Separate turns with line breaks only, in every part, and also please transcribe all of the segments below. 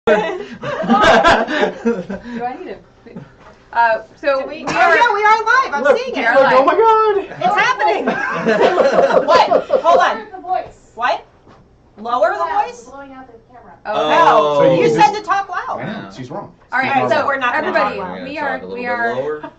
Do I need to? So we are.
Yeah, we are live. I'm seeing it.
Oh my god!
It's happening. What? Hold on.
The voice.
What? Lower the voice?
Blowing out the camera.
Oh.
So you
So
said to talk loud.
Yeah, she's wrong.
All right, so
we're not gonna
everybody,
talk loud.
we
Talk a little bit lower.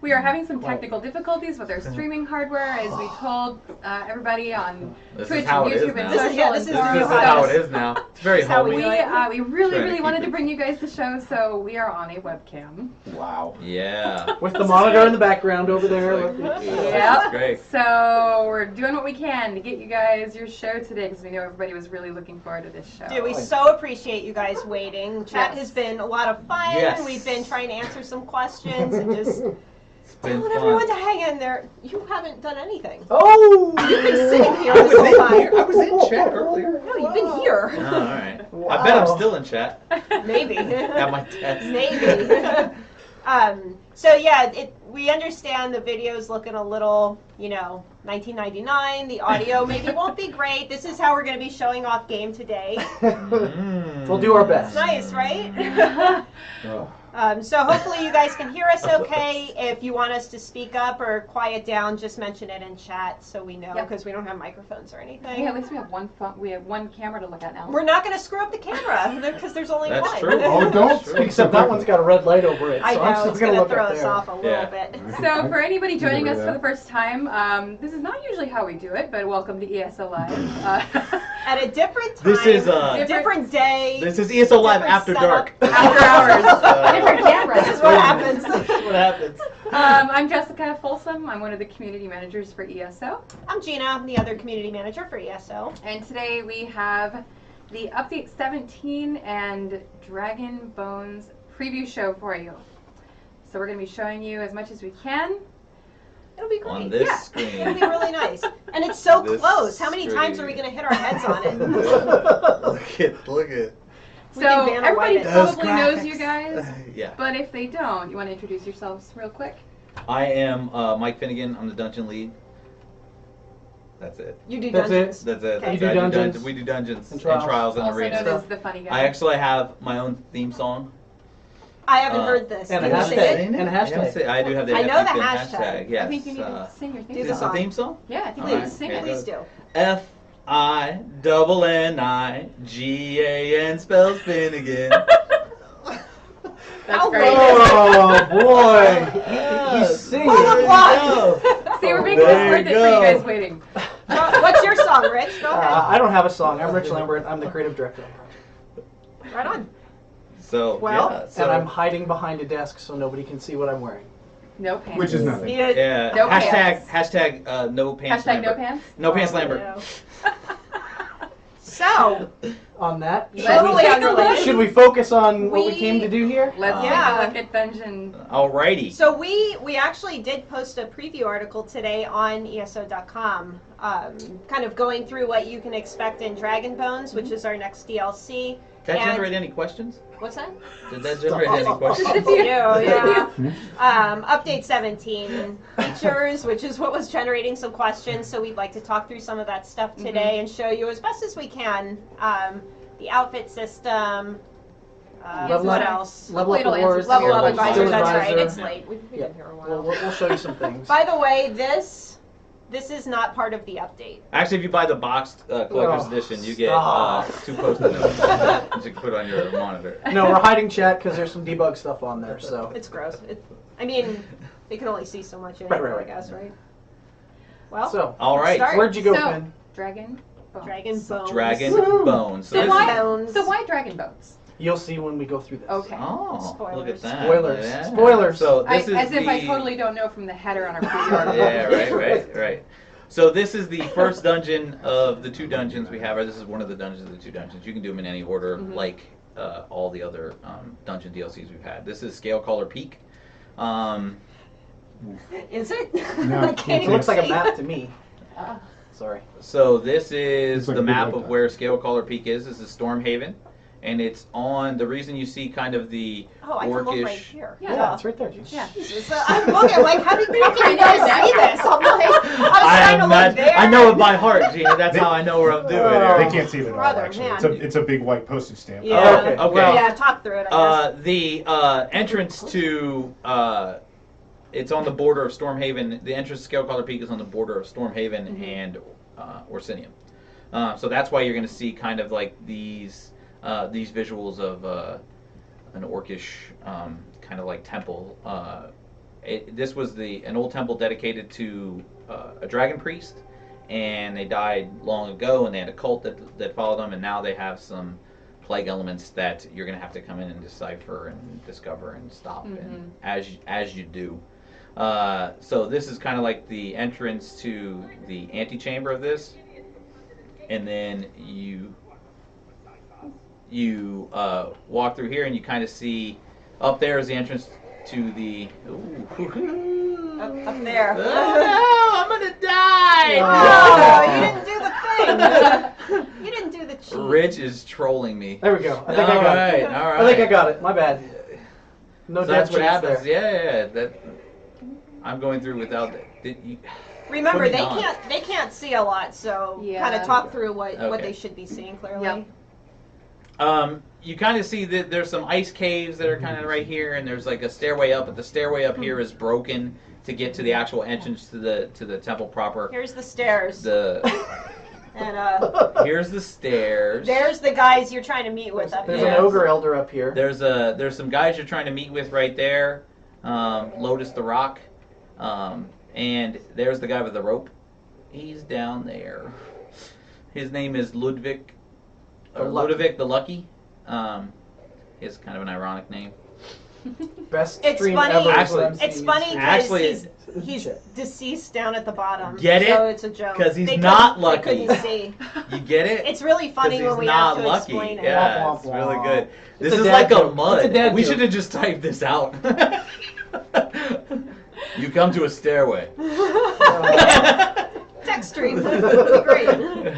we are having some technical difficulties with our streaming hardware, as we told everybody on
This
Twitch
is how
and
it is
YouTube and
now.
social
This is
and
how
This is
forums.
how it is now. It's very
This is how
homey.
We really,
Trying to
really
keep
wanted
it-
to bring you guys the show, so we are on a webcam.
Wow.
Yeah.
With the monitor in the background over there.
Like-
with the-
Yep.
great.
So we're doing what we can to get you guys your show today, because we know everybody was really looking forward to this show.
Dude, we so appreciate you guys waiting. Chat
Yes.
has been a lot of fun.
Yes.
We've been trying to answer some questions and just
It's been
telling everyone to
fun.
hang in there. You haven't done anything.
Oh!
You've been sitting here
I
this
was
whole
in
time.
here. I was in chat earlier.
No, you've been here.
Oh, all right. I bet I'm still in chat.
Maybe.
At my test.
Maybe. So yeah, we understand the video's looking a little, 1999. The audio maybe won't be great. This is how we're going to be showing off game today.
We'll do our best.
Nice, right?
Oh.
So hopefully you guys can hear us okay. If you want us to speak up or quiet down, just mention it in chat so we know,
Yep.
because we don't have microphones or anything.
Hey, at least we have one phone. We have one camera to look at now.
We're not going to screw up the camera because there's only
That's
one.
true.
Oh, don't.
That's true.
Except that one's got a red light over it, so
I
I'm
know,
still
it's
gonna
going to
look
throw
up
us
there.
off a little
Yeah.
bit.
So for anybody joining us
that.
for the first time, this is not usually how we do it, but welcome to ESO Live.
At a different time,
This is
different day,
this is ESO Live
different
after
setup.
dark.
After hours. Different cameras.
This is what happens.
This is what happens.
I'm Jessica Folsom. I'm one of the community managers for ESO.
I'm Gina, I'm the other community manager for ESO.
And today we have the Update 17 and Dragon Bones preview show for you. So we're going to be showing you as much as we can.
It'll be great.
On this
Yeah.
screen.
It'll be really nice. And it's so
This
close. How many times
screen.
are we going to hit our heads on it?
Look at.
We can
So
ban
everybody
away the-
probably
Those
knows
graphics.
you guys,
Yeah.
but if they don't, you want to introduce yourselves real quick?
I am Mike Finnegan. I'm the dungeon lead. That's it.
You do
That's
dungeons.
That's it.
Okay.
You do
I
dungeons
We do dungeons
and
and
trials.
trials and
Also
arenas.
known as the funny guy.
I actually have my own theme song.
I haven't
Uh,
heard this.
and
Can
a
you sing
hashtag.
it?
And a hashtag.
I do have the
I know the
FTP
hashtag.
Yes.
I think you need to sing your
Do
theme
the
Is this
song.
a theme song?
Yeah, I think
Please,
you need to sing it.
please do.
Finnigan spells Finnegan.
That's
How
great.
Oh boy!
Yes.
He's singing.
Full of
There you
love.
go.
See, we're making this
There
worth
you
it for you
go.
guys waiting.
What's your song, Rich? Go ahead.
I don't have a song. I'm Rich Lambert. I'm the creative director.
Right on.
So
Well,
yeah, so
And I'm hiding behind a desk so nobody can see what I'm wearing.
No pants.
Which is nothing.
Need it.
yeah.
No
hashtag
pants.
hashtag no pants.
Hashtag no
Lambert.
pants?
No pants
Oh,
Lambert.
no. So,
On that,
totally
take a
unrelated.
look.
should we focus on what we
We-
came to do here?
Let's
Yeah.
take a look at Dungeon.
Alrighty.
So we actually did post a preview article today on ESO.com, kind of going through what you can expect in Dragon Bones, which is our next DLC.
Did that
and-
generate any questions?
What's that?
Did that generate any questions?
Yeah. Update 17 features, which is what was generating some questions. So we'd like to talk through some of that stuff today and show you as best as we can the outfit system.
Level
What
up.
else?
Level up
Hopefully it'll
awards.
answer
Level
some
up
of
advisor.
questions.
That's right.
Advisor.
It's late. We've been
Yeah.
here a while.
We'll show you some things.
By the way, this is not part of the update.
Actually, if you buy the boxed collector's
Oh,
edition, you get
stop.
2 post-it notes that you can put on your monitor.
No, we're hiding chat because there's some debug stuff on there. So
It's gross. I mean, they can only see so much in it,
Right.
I guess, right? Well,
All right.
start.
where'd you go,
So-
Finn?
Dragon Bones.
Dragon Bones.
Dragon
Woo.
Bones.
So
this
why,
is-
Bones.
so why Dragon Bones?
You'll see when we go through this.
Okay.
Oh, look at
Spoilers.
that.
Spoilers.
Yeah.
Spoilers.
So this is
As if I
the-
totally don't know from the header on our preview article.
Yeah, right. So this is the first dungeon of the 2 dungeons we have. Or this is one of the dungeons of the 2 dungeons. You can do them in any order, like all the other dungeon DLCs we've had. This is Scale Caller Peak.
Is it?
No,
I can't
It
even
looks like a
see.
map to me. Sorry.
So this is
It's like
the
a big
map
like
of
that.
where Scale Caller Peak is. This is Stormhaven. and it's on. The reason you see kind of the
Oh, I can look right
orcish.
here.
Yeah, it's right there.
Yeah.
So I'm looking like, how can you guys see this? I'm like, I was trying to look there.
I know it by heart, Gina. That's how I know where I'm doing
Oh.
They
it.
can't see it at all,
Brother,
actually.
man.
It's a big white postage stamp.
Yeah.
Oh, okay. Okay.
Yeah, talk through it, I guess.
The entrance to it's on the border of Stormhaven. The entrance to Scalecaller Peak is on the border of Stormhaven and Orsinium. So that's why you're going to see kind of like these visuals of an orcish kind of like temple. This was an old temple dedicated to a dragon priest, and they died long ago, and they had a cult that followed them, and now they have some plague elements that you're going to have to come in and decipher and discover and stop, and as you do. So this is kind of like the entrance to the antechamber of this, and then you walk through here, and you kind of see up there is the entrance to the.
Up there.
Oh no! I'm gonna die!
Oh, you didn't do the thing. You didn't do the cheat.
Rich is trolling me.
There we go. I think I got it.
All right.
I think I got it. My bad. No
So
death
that's what
cheats
happens.
there.
Yeah. I'm going through without that.
Remember,
Put me
they
on.
can't see a lot, so
Yeah.
kind of talk through what
Okay.
they should be seeing clearly.
Yep.
You kind of see that there's some ice caves that are kind of right here, and there's like a stairway up, but the stairway up here is broken to get to the actual entrance to the temple proper.
Here's the stairs. And
Here's the stairs.
there's the guys you're trying to meet with up
There's
here.
an ogre elder up here.
There's some guys you're trying to meet with right there. Lotus the Rock, and there's the guy with the rope. He's down there. His name is Ludwig. Ludovic the Lucky. He has kind of an ironic name.
Best
It's
stream
funny.
ever.
Actually-
It's funny because
Actually-
he's deceased down at the bottom.
Get it?
So it's a joke.
'Cause he's
They
not
couldn't-
lucky.
They couldn't see.
You get it?
It's really funny
'Cause
when
he's
we have
not
to
lucky.
explain it.
Yeah,
Womp,
it's
womp,
really
womp.
good. This
It's a
is
dad
like
joke.
a mud.
It's a dad
We
joke.
should have just typed this out. You come to a stairway.
Text stream. Great.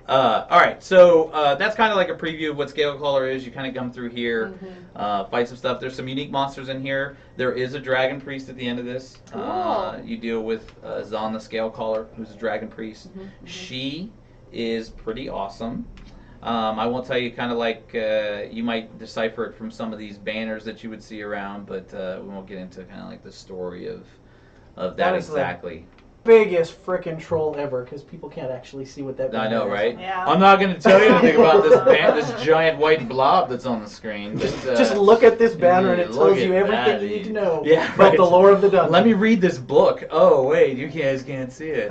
All right, so that's kind of like a preview of what Scalecaller is. You kind of come through here, fight some stuff. There's some unique monsters in here. There is a dragon priest at the end of this.
Cool.
You deal with Zon the Scalecaller, who's a dragon priest. She is pretty awesome. I won't tell you kind of like you might decipher it from some of these banners that you would see around, but we won't get into kind of like the story of that
That is
exactly.
Biggest frickin' troll ever, because people can't actually see what that.
I know,
banner is.
right?
Yeah.
I'm not going to tell you anything about this giant white blob that's on the screen.
Just look at this banner and it
look
tells you
at
everything
that.
you need to know
Yeah,
about
right.
the lore of the dungeon.
Let me read this book. Oh, wait, you guys can't see it.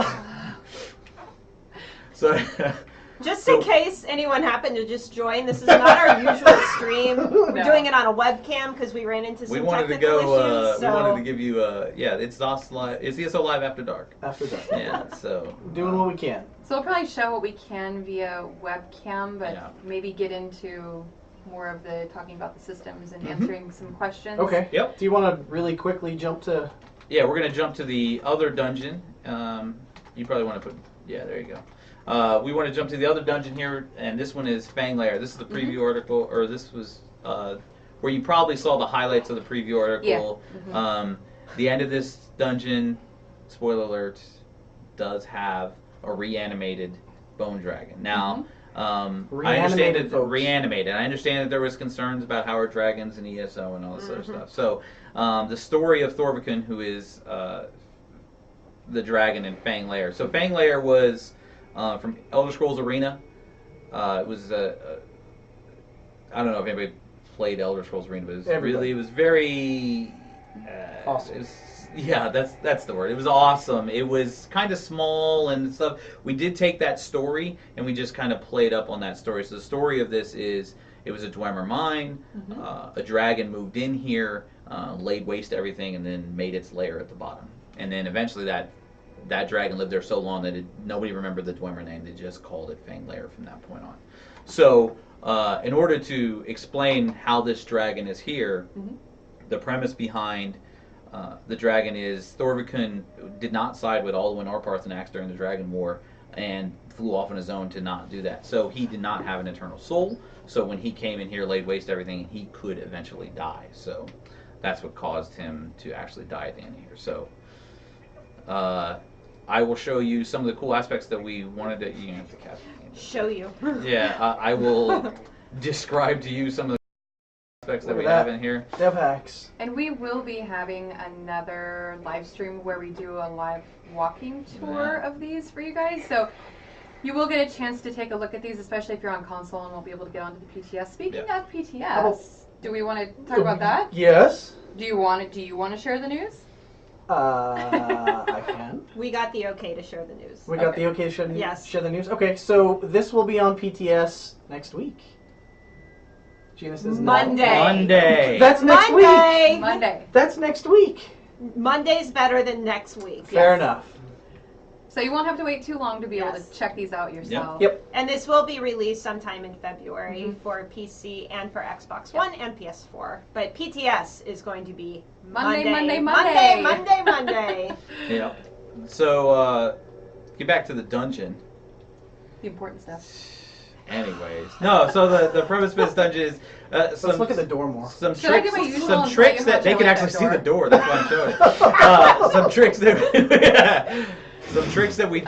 So,
Just in case anyone happened to just join, this is not our usual stream. We're
No.
doing it on a webcam because we ran into some
we wanted to
technical
go.
issues.
We wanted to give you. It's ESO Live. It's ESO Live After Dark.
After that.
Yeah. So.
Doing what we can.
So we'll probably show what we can via webcam, but
Yeah.
maybe get into more of the talking about the systems and answering some questions.
Okay.
Yep.
Do you want to really quickly jump to?
Yeah, we're gonna jump to the other dungeon. You probably want to put. Yeah, there you go. We want to jump to the other dungeon here, and this one is Fang Lair. This is the preview article, or this was where you probably saw the highlights of the preview article.
Yeah.
The end of this dungeon, spoiler alert, does have a reanimated bone dragon. Now, I understand
Reanimated,
that
folks.
reanimated. I understand that there was concerns about Howard dragons and ESO and all this other stuff. So, the story of Thorvikun, who is the dragon in Fang Lair. So, Fang Lair was from Elder Scrolls Arena. It was I don't know if anybody played Elder Scrolls Arena, but it was
Everybody.
it was very
Awesome.
it was, yeah, that's the word. It was awesome. It was kind of small and stuff. We did take that story and we just kind of played up on that story. So the story of this is it was a Dwemer mine. A dragon moved in here, laid waste to everything, and then made its lair at the bottom. And then eventually that dragon lived there so long that nobody remembered the Dwemer name. They just called it Fang Lair from that point on. So in order to explain how this dragon is here, the premise behind the dragon is Thorvikun did not side with Alduin or Paarthurnax during the Dragon War, and flew off on his own to not do that. So he did not have an eternal soul. So when he came in here, laid waste to everything, he could eventually die. So that's what caused him to actually die at the end of here. So I will show you some of the cool aspects that we wanted to. You have to catch me.
Show you.
Yeah, I will describe to you some of the aspects that
Look
we
at
have
that.
in here.
Dev hacks.
And we will be having another live stream where we do a live walking tour of these for you guys. So you will get a chance to take a look at these, especially if you're on console and won't be able to get onto the PTS. Speaking of PTS, do we want to talk about that?
Yes.
Do you want to share the news?
I can.
We got the okay to share the news.
We got
Okay.
the okay to
Yes.
share the news. Okay, so this will be on PTS next week. Gina says no.
Monday.
That's next week.
Monday.
Monday.
That's next week.
Monday's better than next week.
Fair
Yes.
enough.
So you won't have to wait too long to be able
Yes.
to check these out yourself.
Yep.
And this will be released sometime in February
Mhm.
for PC and for Xbox One and PS4. But PTS is going to be
Monday.
Monday.
Yeah. So get back to the dungeon.
The important stuff.
Anyways, no. So the premise of this dungeon is
Let's look at the door more.
some
Should I
tricks.
do my usual
Some
and
tricks
tell you
that
how
they
to
can
open
actually
that
see the
door?
door. That's why I'm showing. Some tricks that some tricks that we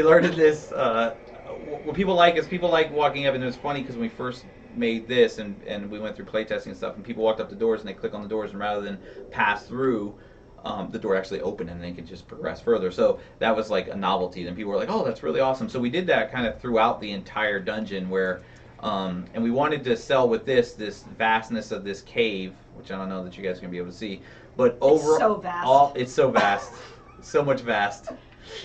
learned in this. What people like is people like walking up, and it was funny because when we first made this and we went through playtesting and stuff, and people walked up the doors and they click on the doors, and rather than pass through, the door actually opened and they could just progress further. So that was like a novelty. Then people were like, "Oh, that's really awesome." So we did that kind of throughout the entire dungeon, where and we wanted to sell with this vastness of this cave, which I don't know that you guys are gonna be able to see, but
so vast.
it's so vast, so much vast.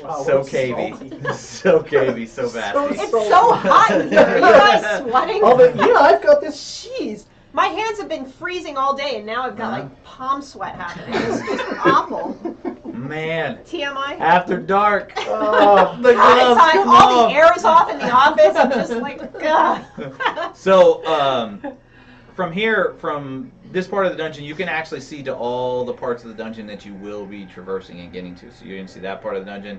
Wow,
So
what
cavey,
salty.
so cavey, so vasty.
It's so hot in here. Are you guys sweating?
Yeah, I've got this. Jeez.
My hands have been freezing all day, and now I've got like palm sweat happening. It's just awful.
Man,
TMI.
after dark.
Oh,
The gloves
Time,
come
all
off.
the air is off in the office. I'm just like, ugh.
So, from here, from this part of the dungeon, you can actually see to all the parts of the dungeon that you will be traversing and getting to. So you can see that part of the dungeon.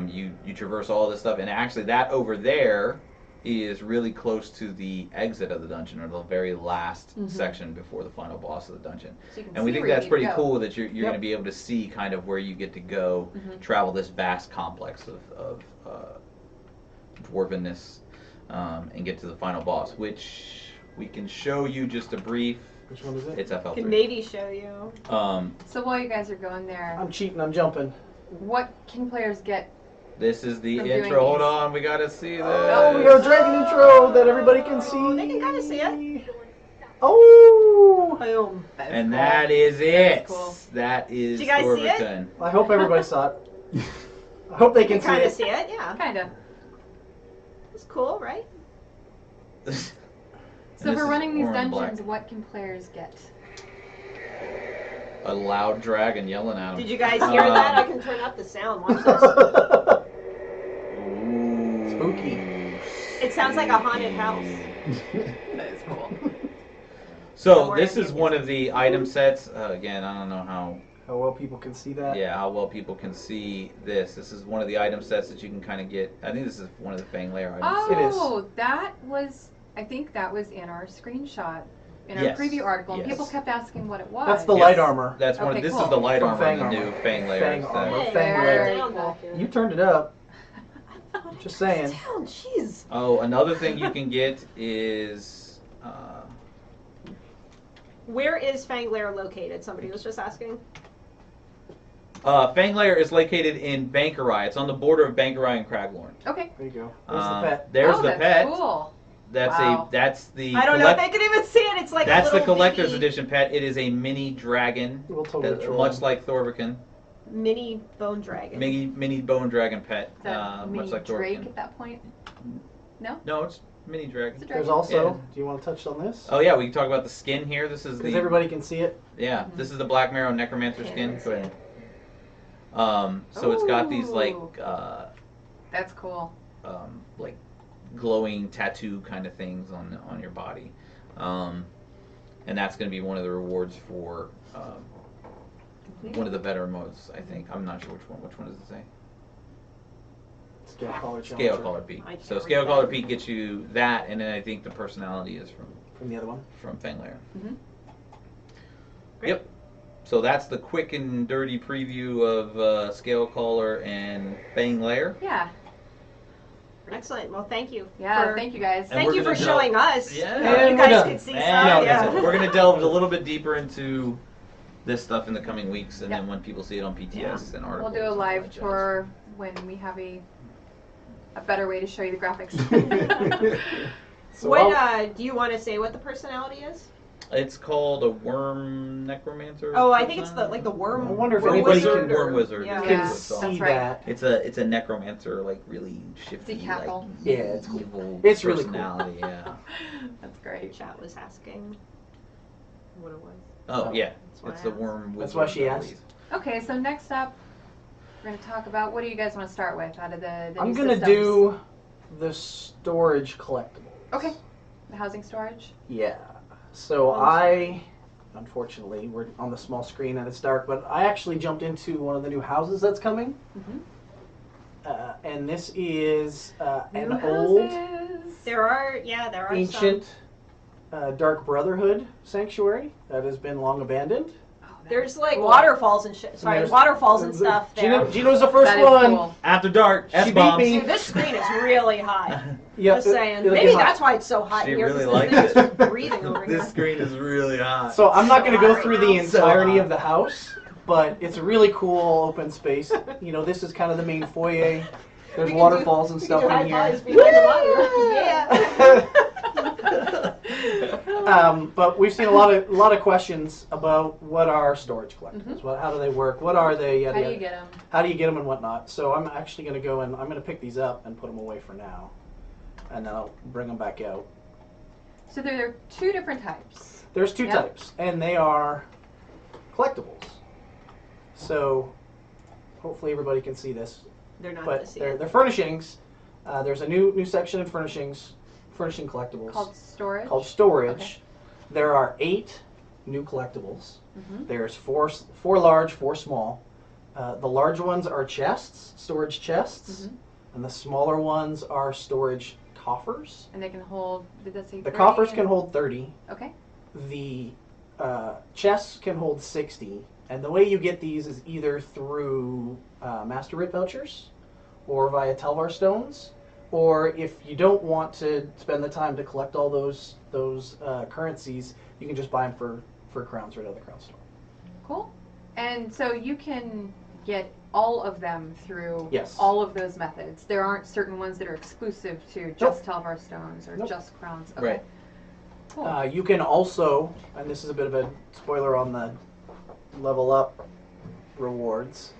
You traverse all this stuff, and actually that over there is really close to the exit of the dungeon, or the very last section before the final boss of the dungeon.
So you can
And we
see
think
where you
that's
need
pretty
to go.
cool that you're going to be able to see kind of where you get to go, travel this vast complex of dwarvenness, and get to the final boss, which we can show you just a brief.
Which one is it?
It's
Can
FL3.
maybe show you.
So while you guys are going there,
I'm cheating. I'm jumping.
what can players get?
This is the
From doing
intro. Hold
these.
on, we gotta see this.
Oh, we got a dragon intro that everybody can see.
They can kind of see it.
Oh.
Boom.
And that is it.
cool.
That is
Did you guys see it?
Thorberton.
I hope everybody saw it. I hope they
You
can
can
see
kind of
it.
see it, yeah.
Kinda.
It's cool, right?
So
This
for
is
running these
orange black.
dungeons, what can players get?
A loud dragon yelling at him.
Did you guys hear that? I can turn up the sound. Watch this.
Ooh.
Spooky.
It sounds like a haunted house.
That is cool.
So this is one of the item sets. Again, I don't know how
well people can see that.
how well people can see this. This is one of the item sets that you can kind of get. I think this is one of the Fang Lair items.
It is.
Oh, that was. I think that was in our screenshot, in our
Yes.
preview article, and
Yes.
people kept asking what it was.
That's the
Yes.
light armor.
That's one.
Okay,
This
cool.
is the light
From
armor
Fang
in the new
armor.
Fang Lair.
Fang
set.
armor.
Hey,
Fang
turn
Lair.
it down back here.
You turned it up. Just saying.
Down, jeez.
Oh, another thing you can get is.
Where is Fang Lair located? Somebody was just asking.
Fang Lair is located in Bankerai. It's on the border of Bankerai and Craglorn.
Okay.
There you go. There's the pet.
There's
oh,
the
that's
pet.
Cool.
That's
Wow.
that's the.
I don't know if they can even see it. It's like
That's
a
the
little
collector's
baby
edition pet. It is a mini dragon,
We'll totally troll
much
him.
like Thorberkin.
mini bone dragon.
Mini bone dragon pet,
Is that a mini
much like
Drake
Thorberkin.
at that point?
No, it's mini
It's a
dragon.
dragon.
There's also.
Yeah.
Do you want to touch on this?
Oh yeah, we can talk about the skin here. This is
Because
the
everybody can see it.
yeah.
Mhm.
This is the Black Marrow Necromancer
Can't
skin.
even
Go ahead. So it's got these like
Ooh. That's cool.
like glowing tattoo kind of things on your body, and that's going to be one of the rewards for one of the veteran modes. I think I'm not sure which one. Which one does it say?
Scale Collar
Scale
Challenger.
Collar Peak.
I can't
So
read
Scale
that.
Collar Peak gets you that, and then I think the personality is
From the other one.
from Fanglair.
Mhm.
Great.
Yep. So that's the quick and dirty preview of Scale Collar and Fanglair.
Yeah.
Excellent. Well, thank you.
Yeah. Thank you guys.
And
Thank
we're
you for
gonna
showing us.
Yeah.
You
And we're
guys
done.
could see some.
And
Yeah.
we're gonna delve a little bit deeper into this stuff in the coming weeks, and
Yep.
then when people see it on PTS and
We'll
articles.
do a
and
live
all that
tour when we have a better way to show you the graphics.
So
What
I'll-
do you want to say? What the personality is?
jazz. It's called a worm necromancer.
Oh, I think it's the worm.
I wonder if
worm
anybody
wizard
can-
or-
Worm wizard.
Yeah.
is
can
what it's called.
see
That's right.
that.
It's a necromancer, like really shifty,
It's a cackle.
like
Yeah, it's cool.
evil
It's really cool.
personality. Yeah.
That's great.
Chat was asking what it was.
Oh
Oh.
yeah,
That's why
it's
I
the
asked.
worm wizard.
That's why she
I
asked.
believe.
Okay, so next up, we're going to talk about what do you guys want to start with out of the
I'm
new
gonna
systems?
do the storage collectibles.
Okay. The housing storage.
Yeah. So unfortunately, we're on the small screen and it's dark, but I actually jumped into one of the new houses that's coming.
Mm-hmm.
And this is an
New
old,
houses.
There are
ancient Dark Brotherhood sanctuary that has been long abandoned.
Oh, that
There's
is
like
cool.
waterfalls and shit. Sorry,
There's-
waterfalls and stuff there.
Gino's the first
That is
one.
cool.
After dark,
She beat
S-bombs.
me.
Dude, this screen is really high.
Yep,
Just saying.
it'll
Maybe
be hot.
that's why it's so hot
She
in here.
really
'cause
likes
this thing's
it.
just breathing over here.
This screen is really hot.
So I'm not
So
going to go
hot
through
right
the
now.
entirety
So
of the house, but it's a really cool open space. You know, this is kind of the main foyer. There's
We can
waterfalls and
we
stuff
can do
in
high
here.
fives behind the monitor. Yeah.
But we've seen a lot of questions about what are storage collectibles, how do they work, what are they,
How do you get them?
how do you get them and whatnot. So I'm actually going to go and I'm going to pick these up and put them away for now, and then I'll bring them back out.
So there are two different types.
There's two
Yep.
types, and they are collectibles. So hopefully everybody can see this.
They're not gonna
But
see
they're
it.
furnishings. There's a new section in furnishing collectibles
Called storage.
called storage.
Okay.
There are 8 new collectibles.
Mhm.
There's four large, 4 small. The large ones are chests, storage chests,
Mhm.
and the smaller ones are storage coffers.
And they can hold. Did that say?
The
30?
coffers can hold 30.
Okay.
The chests can hold 60. And the way you get these is either through Master Writ vouchers or via Telvar stones. Or if you don't want to spend the time to collect all those currencies, you can just buy them for crowns right out of the crown store.
Cool. And so you can get all of them through
Yes.
all of those methods. There aren't certain ones that are exclusive to just Telvar stones or
Nope.
just crowns. Okay.
Right.
Cool.
You can also, and this is a bit of a spoiler on the level up rewards.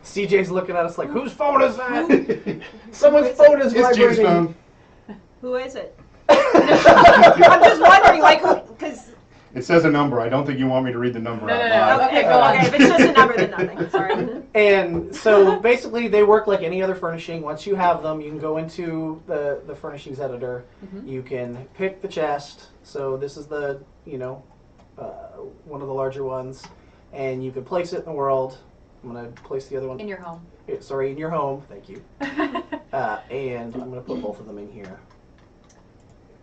CJ's looking at us like, whose phone is that? Someone's phone is
It's James'
vibrating.
phone.
Who is it? I'm just wondering, like, because.
It says a number. I don't think you want me to read the number
No,
out
no, no.
loud.
Okay, go on.
Okay, if it's just a number, then nothing. Sorry.
And so basically they work like any other furnishing. Once you have them, you can go into the furnishings editor.
Mhm.
You can pick the chest. So this is the, one of the larger ones. And you can place it in the world. I'm going to place the other one.
In your home.
Sorry, in your home. Thank you. And I'm going to put both of them in here.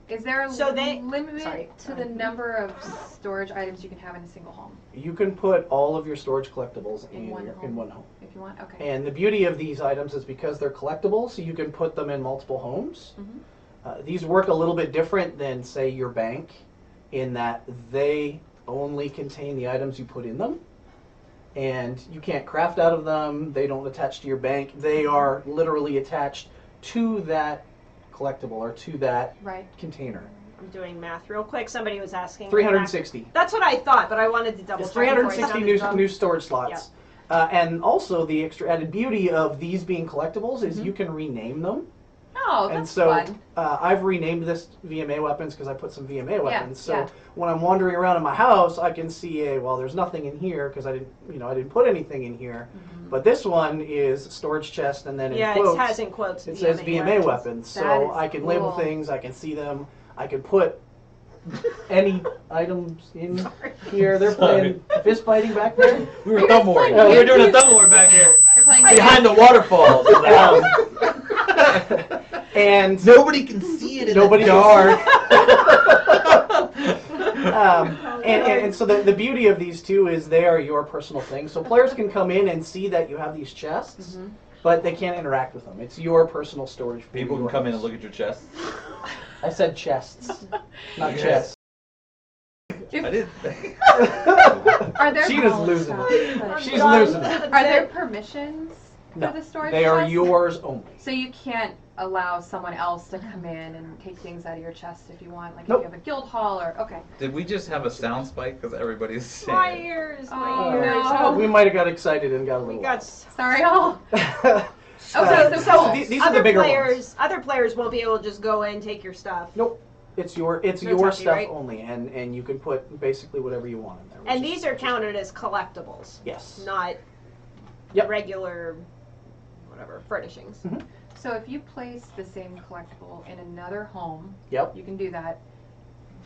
Is there a
So they-
limit
sorry.
to the number of storage items you can have in a single home?
You can put all of your storage collectibles
In one home.
in one home.
If you want? Okay.
And the beauty of these items is because they're collectibles, so you can put them in multiple homes.
Mhm.
These work a little bit different than, say, your bank, in that they only contain the items you put in them. And you can't craft out of them. They don't attach to your bank. They are literally attached to that collectible or to that
Right.
container.
I'm doing math real quick. Somebody was asking.
360.
That's what I thought, but I wanted to double
It's
check. before I
360
sounded
new
dumb.
storage slots. And also the extra added beauty of these being collectibles is
Mhm.
you can rename them.
Oh,
And
that's
so
fun.
I've renamed this VMA weapons because I put some VMA weapons. So
yeah.
when I'm wandering around in my house, I can see well, there's nothing in here because I didn't put anything in here.
Mhm.
But this one is storage chest, and then in
Yeah,
quotes
it has in quotes.
it says VMA weapons.
That
So
is
I can label
cool.
things, I can see them, I can put any items in here. They're playing fist fighting back there.
We were
You guys
thumb warring.
playing
We were doing a
games?
thumb war back here.
You're playing
Behind the waterfalls.
Um, And
Nobody can see it in
nobody
the dark.
And so the beauty of these two is they are your personal thing. So players can come in and see that you have these chests, but they can't interact with them. It's your personal storage. For
People can come in and look at your chest.
I said chests, not
Yes.
chests.
I did.
Are there
Gina's
oh,
losing
stop.
it. She's losing it.
Are there permissions
No,
for the storage
they are
chest?
yours only.
So you can't allow someone else to come in and take things out of your chest if you want, like
Nope.
if you have a guild hall or okay.
Did we just have a sound spike because everybody's saying?
My ears, my
Oh,
ears.
no.
We might have got excited and got a
We
little.
got
Sorry, all.
loud.
Okay, so
these are
other
the bigger
players.
ones.
Other players won't be able to just go in, take your stuff.
Nope. It's your
No
your
touchy,
stuff
right?
only, and you can put basically whatever you want in there.
And
which
these are counted as collectibles,
yes.
not
Yep.
regular, whatever, furnishings.
So if you place the same collectible in another home,
Yep.
you can do that.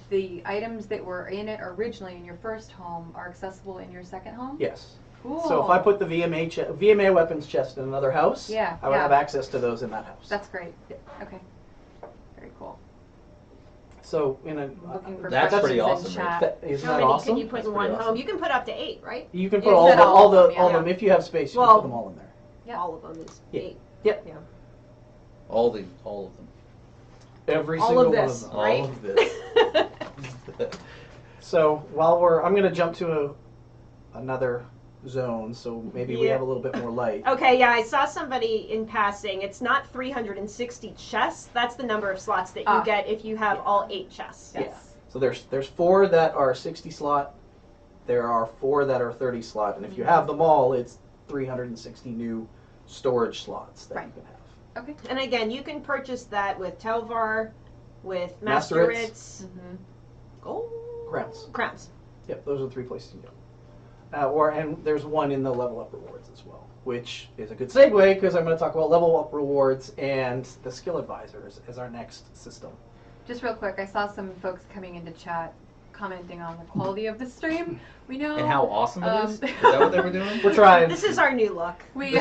The items that were in it originally in your first home are accessible in your second home?
Yes.
Cool.
So if I put the VMA weapons chest in another house,
Yeah,
I would
yeah.
have access to those in that house.
That's great. Okay. Very cool.
So in a
Looking for
That's
questions
pretty
in
awesome,
chat.
isn't
How
that
many
awesome?
can you put
That's
in one
pretty
home?
awesome.
You can put up to 8, right?
You can put
You
all
can
the
put
all the
yeah.
all them if you have space. You
Well-
can put them all in there.
Yeah.
All of them is
Yeah.
8.
Yep.
Yeah.
All of them.
Every
All
single
of
one
this,
of them.
right?
All of this.
So I'm going to jump to another zone. So maybe we
Yeah.
have a little bit more light.
Okay, yeah, I saw somebody in passing. It's not 360 chests. That's the number of slots that you
Ah.
get if you have all 8 chests.
Yes.
Yeah. So there's 4 that are 60 slot. There are 4 that are 30 slot, and if you have them all, it's 360 new storage slots that
Right.
you can have.
Okay.
And again, you can purchase that with Telvar, with
Master
Master
Writs.
Writs,
Mm-hmm.
Gold
Crowns.
Crowns.
Yep, those are the 3 places you go. And there's one in the level up rewards as well, which is a good segue because I'm going to talk about level up rewards and the skill advisors as our next system.
Just real quick, I saw some folks coming into chat commenting on the quality of the stream. We know
And how awesome it is.
Um,
Is that what they were doing?
We're trying.
This is our new look.
we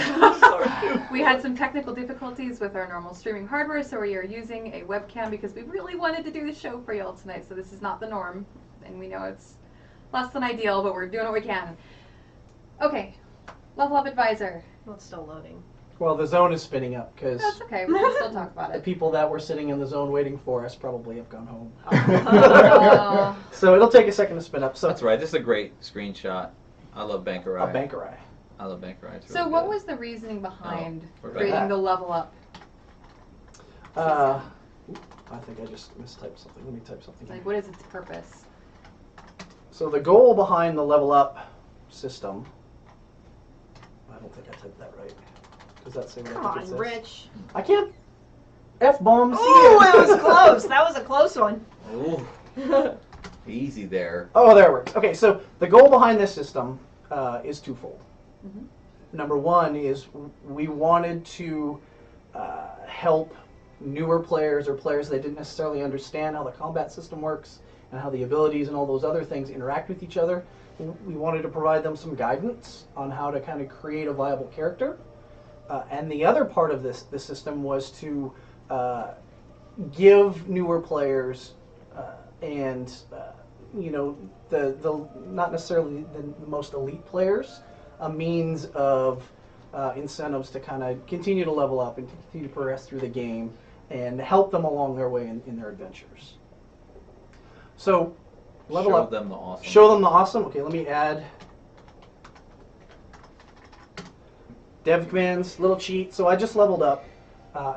had some technical difficulties with our normal streaming hardware, so we are using a webcam because we really wanted to do the show for y'all tonight. So this is not the norm, and we know it's less than ideal, but we're doing what we can. Okay, level up advisor.
Well, it's still loading.
Well, the zone is spinning up because
That's okay. We can still talk about
the
it.
people that were sitting in the zone waiting for us probably have gone home.
Oh.
So it'll take a second to spin up. So
That's right. This is a great screenshot. I love Bankerai.
a banker eye.
I love Bankerai. It's
So
really
what
good.
was the reasoning behind
we're back.
creating the level up?
I think I just mistyped something. Let me type something.
Like,
here.
what is its purpose?
So the goal behind the level up system. I don't think I typed that right. Does that say what
Come
I think it
on,
says?
Rich.
I can't F-bomb.
Oh, it was close. That was a close one.
Ooh, easy there.
Oh, there it works. Okay, so the goal behind this system is twofold.
Mhm.
Number one is we wanted to help newer players or players that didn't necessarily understand how the combat system works and how the abilities and all those other things interact with each other. We wanted to provide them some guidance on how to kind of create a viable character. And the other part of this system was to give newer players and the not necessarily the most elite players a means of incentives to kind of continue to level up and continue to progress through the game and help them along their way in their adventures. So level
Show
up.
them the awesome.
Show them the awesome. Okay, let me add dev commands, little cheat. So I just leveled up,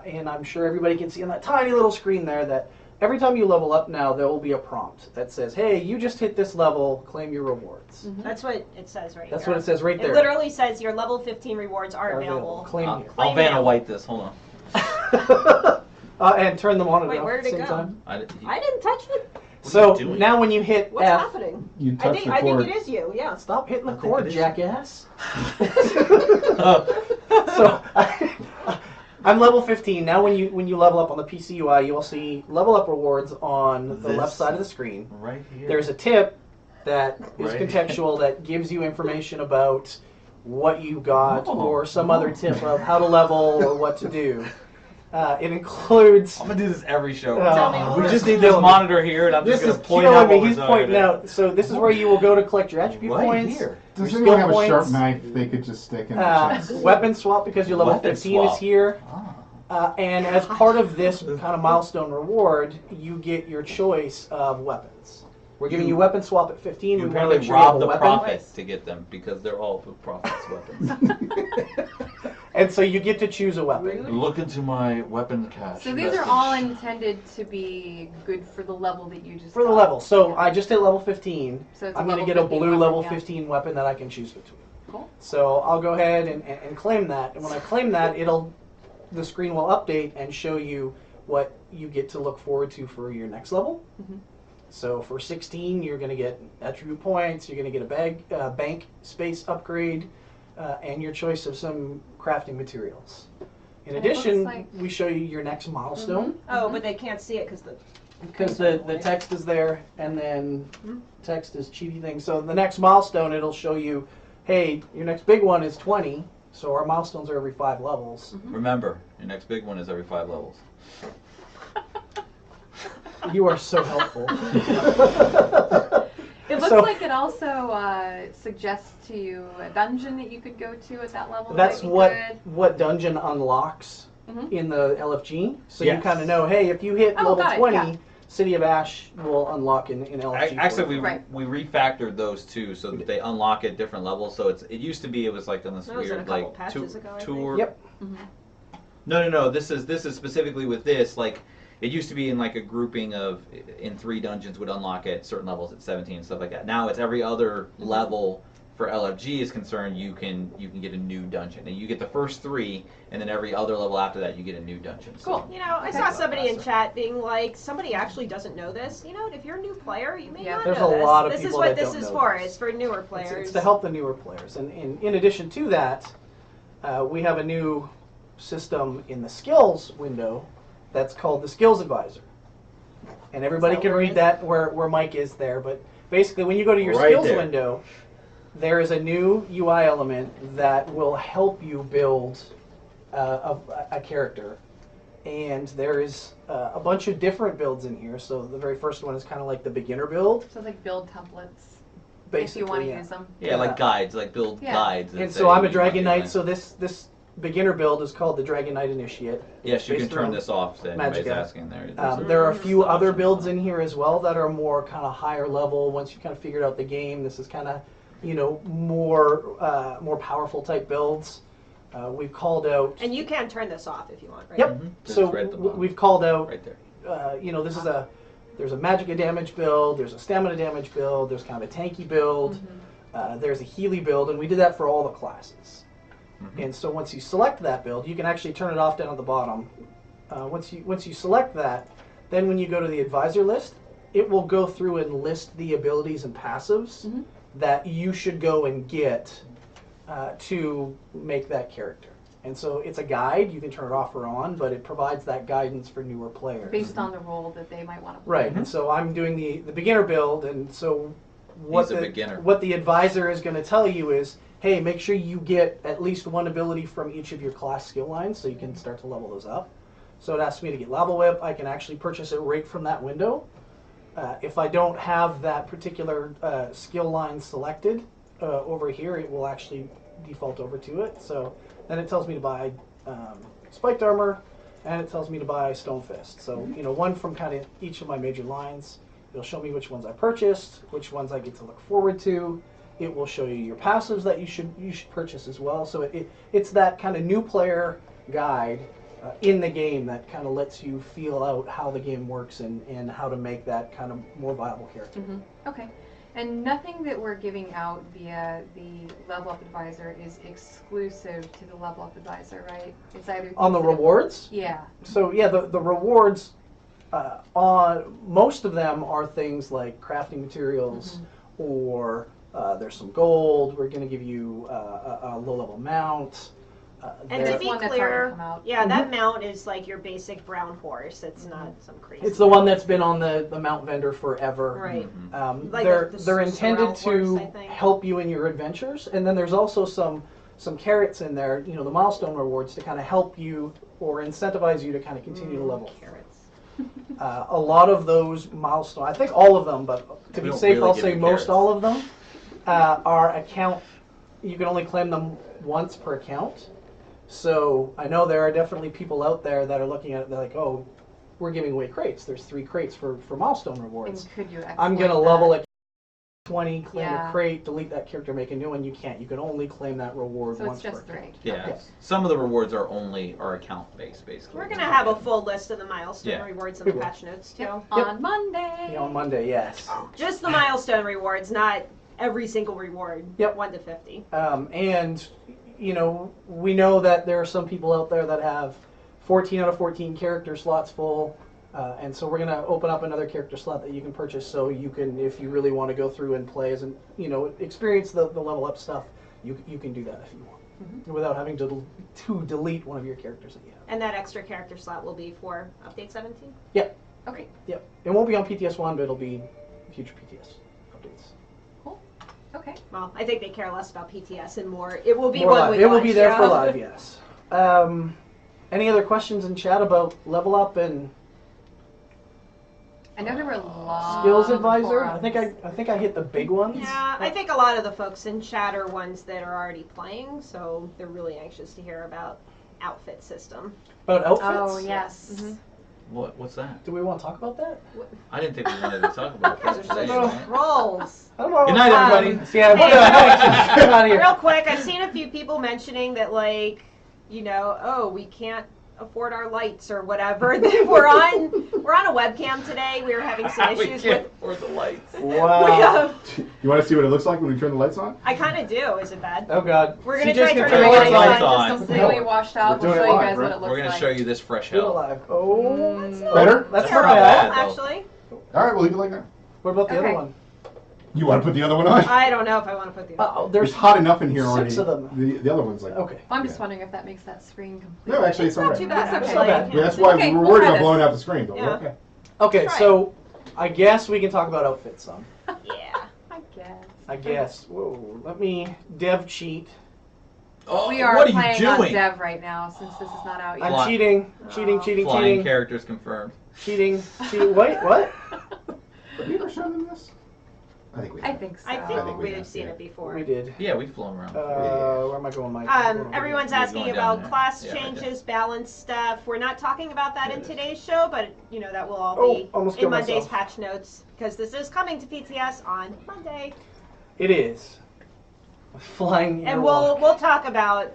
and I'm sure everybody can see on that tiny little screen there that every time you level up now, there will be a prompt that says, hey, you just hit this level, claim your rewards.
Mhm.
That's what it says right
That's
here.
what it says right there.
It literally says your level 15 rewards are available.
Claim
I'll,
here.
I'll
Claim
Vanna
it.
White this. Hold on.
And turn them on and
Wait,
off
where
at
did
the
it
same
go?
time.
I
didn't touch it.
What are
So
you doing?
now when you hit
What's
F,
happening?
You
I
touch
think
the cord.
it is you. Yeah.
stop hitting the
I think
cord,
it is.
jackass.
Oh.
So I'm level 15. Now when you level up on the PC UI, you will see level up rewards on the
This.
left side of the screen.
Right here.
There's a tip that is
Right.
contextual that gives you information about what you got or some other tip of how to level or what to do. It includes.
I'm gonna do this every show.
Tell
me
We
more.
just need this monitor here, and I'm
This
just
is
gonna point
killing
out
me.
what we're
He's
doing.
pointing out. So this is where you will go to collect your attribute
Right
points.
here.
Does
your
anyone
skill
have a sharp
points.
knife they could just stick in the chest?
Weapon swap because your level
Weapon
15 is
swap.
here.
Ah.
And as part of this kind of milestone reward, you get your choice of weapons. We're giving you weapon swap at 15.
You
We want to
apparently
make sure you have
rob
a
the
weapon.
prophets to get them because they're all the prophets' weapons.
And so you get to choose a weapon.
Look into my weapon cache.
So these are all intended to be good for the level that you just
For the
got.
level. So
Yeah.
I just hit level 15.
So it's a
I'm going to
level
get a
15
blue
weapon,
level
yeah.
15 weapon that I can choose between.
Cool.
So I'll go ahead and claim that. And when I claim that, the screen will update and show you what you get to look forward to for your next level.
Mhm.
So for 16, you're going to get attribute points, you're going to get a bank space upgrade, and your choice of some crafting materials. In
And it looks
addition,
like-
we show you your next milestone.
Oh, but they can't see it
Because the text is there, and then text is cheaty thing. So the next milestone, it'll show you, hey, your next big one is 20. So our milestones are every 5 levels.
Remember, your next big one is every 5 levels.
You are so helpful.
It looks
So-
like it also suggests to you a dungeon that you could go to at that level.
That's
might be
what
good.
dungeon unlocks
Mhm.
in the LFG. So you
Yes.
kind of know, hey, if you hit
Oh,
level
got it,
20,
yeah.
City of Ash will unlock in LFG. for
Actually,
you.
we refactored those too, so that they unlock at different levels. So it used to be it was like on this
That was in a
weird
couple
like
patches ago, I think.
tour.
Yep.
No. This is specifically with this. Like it used to be in like a grouping of in 3 dungeons would unlock at certain levels at 17 and stuff like that. Now it's every other level. For LFG is concerned, you can get a new dungeon, and you get the first 3, and then every other level after that, you get a new dungeon. So-
Cool.
You know, I saw somebody in chat being like, somebody actually doesn't know this. You know, if you're a new player, you may
Yeah.
not
There's
know
a
this.
lot of
This is
people
what
that
this
don't
is
know
for.
this.
It's for newer players.
It's to help the newer players. And in addition to that, we have a new system in the skills window that's called the Skills Advisor. And everybody
Is that
can
where it
read
is?
that where Mike is there. But basically, when you go to your
Right
skills
there.
window, there is a new UI element that will help you build a character. And there is a bunch of different builds in here. So the very first one is kind of like the beginner build.
So like build templates
Basically,
if you want to
yeah.
use them.
Yeah, like guides, like build
Yeah.
guides. that
And
say
so I'm a
what you want
Dragon
to
Knight,
do.
so this beginner build is called the Dragon Knight Initiate.
Yes, you can
based
turn
around
this off. So
Magic
anybody's
App.
asking there.
There are a few other builds in here as well that are more kind of higher level. Once you kind of figured out the game, this is kind of, more powerful type builds. We've called out.
And you can turn this off if you want, right?
Yep.
Mhm.
So
It's right at the bottom.
we've called out.
Right there.
This is there's a magic damage build. There's a stamina damage build. There's kind of a tanky build. There's a Healy build, and we did that for all the classes.
Mhm.
And so once you select that build, you can actually turn it off down at the bottom. Once you select that, then when you go to the advisor list, it will go through and list the abilities and passives that you should go and get to make that character. And so it's a guide. You can turn it off or on, but it provides that guidance for newer players.
Based on the role that they might want to play.
Right, and so I'm doing the beginner build, and so
He's a beginner.
what the advisor is going to tell you is, hey, make sure you get at least one ability from each of your class skill lines so you can start to level those up. So it asks me to get Lava Whip. I can actually purchase it right from that window. If I don't have that particular skill line selected over here, it will actually default over to it. So then it tells me to buy Spiked Armor, and it tells me to buy Stone Fist. So, one from kind of each of my major lines. It'll show me which ones I purchased, which ones I get to look forward to. It will show you your passives that you should purchase as well. So it's that kind of new player guide in the game that kind of lets you feel out how the game works and how to make that kind of more viable character.
Okay. And nothing that we're giving out via the Level Up Advisor is exclusive to the Level Up Advisor, right? It's either
On the
things that-
rewards,
Yeah.
so yeah, the rewards, most of them are things like crafting materials, or there's some gold. We're going to give you a low-level mount.
And
there-
to be
one that's already
clear,
come out.
yeah, that mount is like your basic brown horse. It's not some crazy.
It's the one that's been on the mount vendor forever.
Right.
Um,
Like
they're
the
they're intended
Sorrel horse,
to
I think.
help you in your adventures, and then there's also some some carrots in there, you know, the milestone rewards to kind of help you or incentivize you to kind of continue to level.
Carrots.
A lot of those milestones, I think all of them, but to
We
be
don't
safe,
really
I'll
give
say
you
most
carrots.
all of them are account. You can only claim them once per account. So I know there are definitely people out there that are looking at it. They're like, "Oh, we're giving away crates. There's 3 crates for milestone rewards.
And could you
I'm
exploit
gonna level
that?
at 20, claim
Yeah.
a crate, delete that character, make a new one." You can't. You can only claim that reward
So
once
it's just
per
3.
account.
Yeah.
Yes.
Some of the rewards are account based, basically.
We're gonna have a full list of the milestone
Yeah.
rewards in
We
the
will.
patch notes too.
Yep. On Monday.
Yeah, on Monday, yes.
Just the milestone rewards, not every single reward.
Yep.
1 to 50.
And, you know, we know that there are some people out there that have 14 out of 14 character slots full. And so we're going to open up another character slot that you can purchase so you can, if you really want to go through and play as an, you know, experience the level up stuff, you can do that if you want. Without having to delete one of your characters that you have.
And that extra character slot will be for update 17?
Yep.
Okay.
Yep. It won't be on PTS 1, but it'll be future PTS updates.
Okay.
Well, I think they care less about PTS and more. It will be
More
when
live.
we
It will
launch,
be there
yeah.
for live, yes. Any other questions in chat about level up and
I know there were a lot.
skills
on
advisor? I
forums.
think I hit the big ones.
Yeah, I think a lot of the folks in chat are ones that are already playing, so they're really anxious to hear about outfit system.
About outfits?
Oh yes.
Mhm.
What's that?
Do we want to talk about that?
I didn't think we wanted to talk about
Those are
that.
such
today,
No.
right?
rolls.
I don't know.
Good night, everybody.
Yeah, we're done. Get out of here.
Real quick, I've seen a few people mentioning that, like, you know, oh, we can't afford our lights or whatever. we're on a webcam today. We were having some
We
issues
can't
with.
afford the lights.
Wow.
You want to see what it looks like when we turn the lights on?
I kind of do. Is it bad?
Oh God.
We're gonna
CJ's
try
gonna
turning
turn
the
the
lights
lights
on.
on.
Just completely washed out.
We're
We'll
doing
show
it
you
live,
guys what
right?
it looks
We're gonna
like.
show you this fresh
Do it
hell.
live. Oh.
It's
Better?
That's
Terrible.
not bad.
Though.
Actually.
All right, we'll leave it like that.
What about the
Okay.
other one?
You want to put the other one on?
I don't know if I want to put the.
Uh-oh, there's
It's hot enough in here
6
already.
of them.
The other one's like.
Okay.
I'm just
Yeah.
wondering if that makes that screen complete.
No, actually,
It's not
alright.
too bad.
It's
Actually.
not bad.
Yeah, that's why
Okay,
we were
we'll
worried
try
about
this.
blowing out the screen, but
Yeah.
we're okay.
Okay,
Try
so I guess we can talk about outfits some.
Yeah.
I guess.
I guess. Whoa. Let me dev cheat.
Oh,
We are
what are
playing
you
on
doing?
Dev right now since this is not out yet.
I'm
Fly-
cheating.
Oh.
Cheating.
Flying characters confirmed.
Cheating. Wait, what?
Have you ever shown them this? I think we
I
have.
think so.
I think
think we
we've
have,
seen
yeah.
it before.
We did.
Yeah, we've flown around.
Where am I going, Mike?
Everyone's
You're
asking
going down
about
there.
class
Yeah, right there.
changes, balance stuff. We're not talking about that in today's show, but you know that will all
Oh,
be
almost
in
killed
Monday's
myself.
patch notes because this is coming to PTS on Monday,
It is. Flying
and
airwalk.
we'll talk about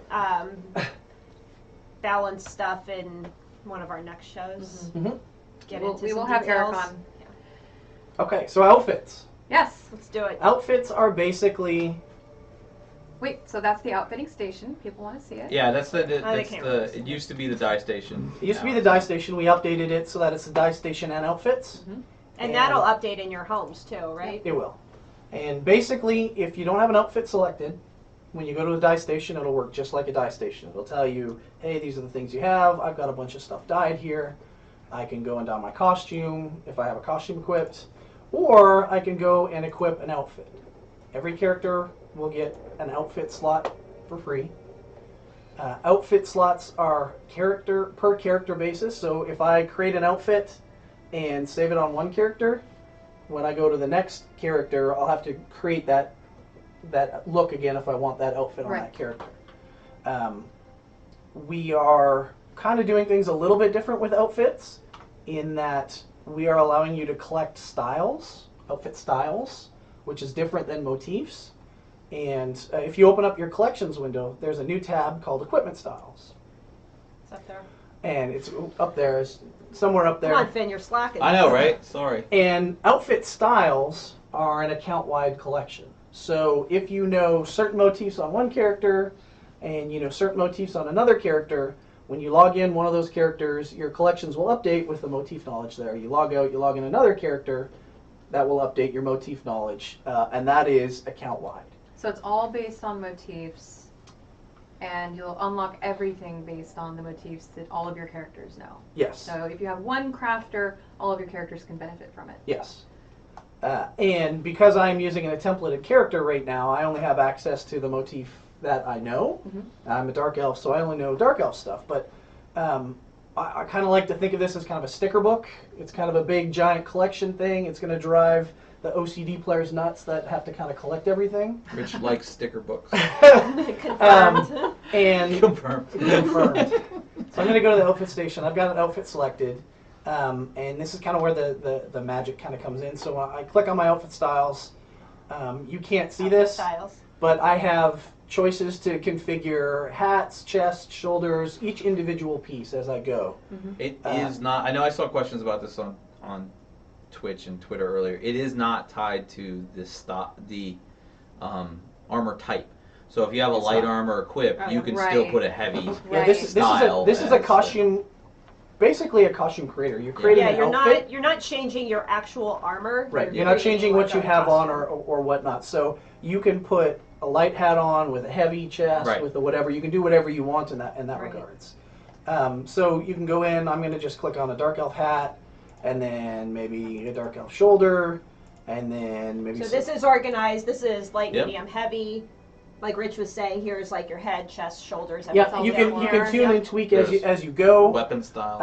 balance stuff in one of our next shows.
Mhm.
Get
We'll-
into
we
some
will have Eric
details.
on.
Okay, so outfits.
Yes.
Let's do it.
Outfits are basically
Wait. So that's the outfitting station. People want to see it.
Yeah, that's the.
they
That's
can't
the.
really
It used to be the dye station.
it used to be
Now
the dye
it's-
station. We updated it so that it's the dye station and outfits.
And that'll update in your homes too, right?
It will. And basically, if you don't have an outfit selected, when you go to the dye station, it'll work just like a dye station. It'll tell you, hey, these are the things you have. I've got a bunch of stuff dyed here. I can go and dye my costume if I have a costume equipped, or I can go and equip an outfit. Every character will get an outfit slot for free. Outfit slots are per character basis. So if I create an outfit and save it on one character, when I go to the next character, I'll have to create that look again if I want that outfit on
Right.
that character. We are kind of doing things a little bit different with outfits in that we are allowing you to collect styles, outfit styles, which is different than motifs. And if you open up your collections window, there's a new tab called Equipment Styles.
It's up there.
And it's up there, it's somewhere up there.
Come on, Finn, you're slacking.
I know, right? Sorry.
And outfit styles are an account-wide collection. So if you know certain motifs on one character and you know certain motifs on another character, when you log in one of those characters, your collections will update with the motif knowledge there. You log out, you log in another character, that will update your motif knowledge, and that is account-wide.
So it's all based on motifs, and you'll unlock everything based on the motifs that all of your characters know.
Yes.
So if you have one crafter, all of your characters can benefit from it.
Yes. And because I'm using a templated character right now, I only have access to the motif that I know.
Mhm.
I'm a dark elf, so I only know dark elf stuff. But I kind of like to think of this as kind of a sticker book. It's kind of a big, giant collection thing. It's going to drive the OCD players nuts that have to kind of collect everything.
Rich likes sticker books.
Confirmed.
And
Confirmed.
confirmed. So I'm going to go to the outfit station. I've got an outfit selected. And this is kind of where the magic kind of comes in. So I click on my outfit styles. You can't see this,
Styles.
but I have choices to configure hats, chest, shoulders, each individual piece as I go.
It is not. I know I saw questions about this on Twitch and Twitter earlier. It is not tied to the armor type. So if you have a light armor equip, you can still
Right.
put a heavy
Yeah,
Right.
style.
this is a
as
costume, basically a costume creator. You're creating
Yeah,
an outfit.
you're not changing your actual armor.
Right, you're
You're
not
creating
changing
like
what you
a
have on
costume.
or whatnot. So you can put a light hat on with a heavy chest,
Right.
with the whatever. You can do whatever you want in that
Right.
regards. So you can go in. I'm going to just click on a dark elf hat, and then maybe a dark elf shoulder, and then maybe.
So this is organized. This is light,
Yep.
medium, heavy. Like Rich was saying, here's like your head, chest, shoulders.
Yeah,
everything
you
down
can
there.
tune
Yep.
and tweak as you go.
weapon style.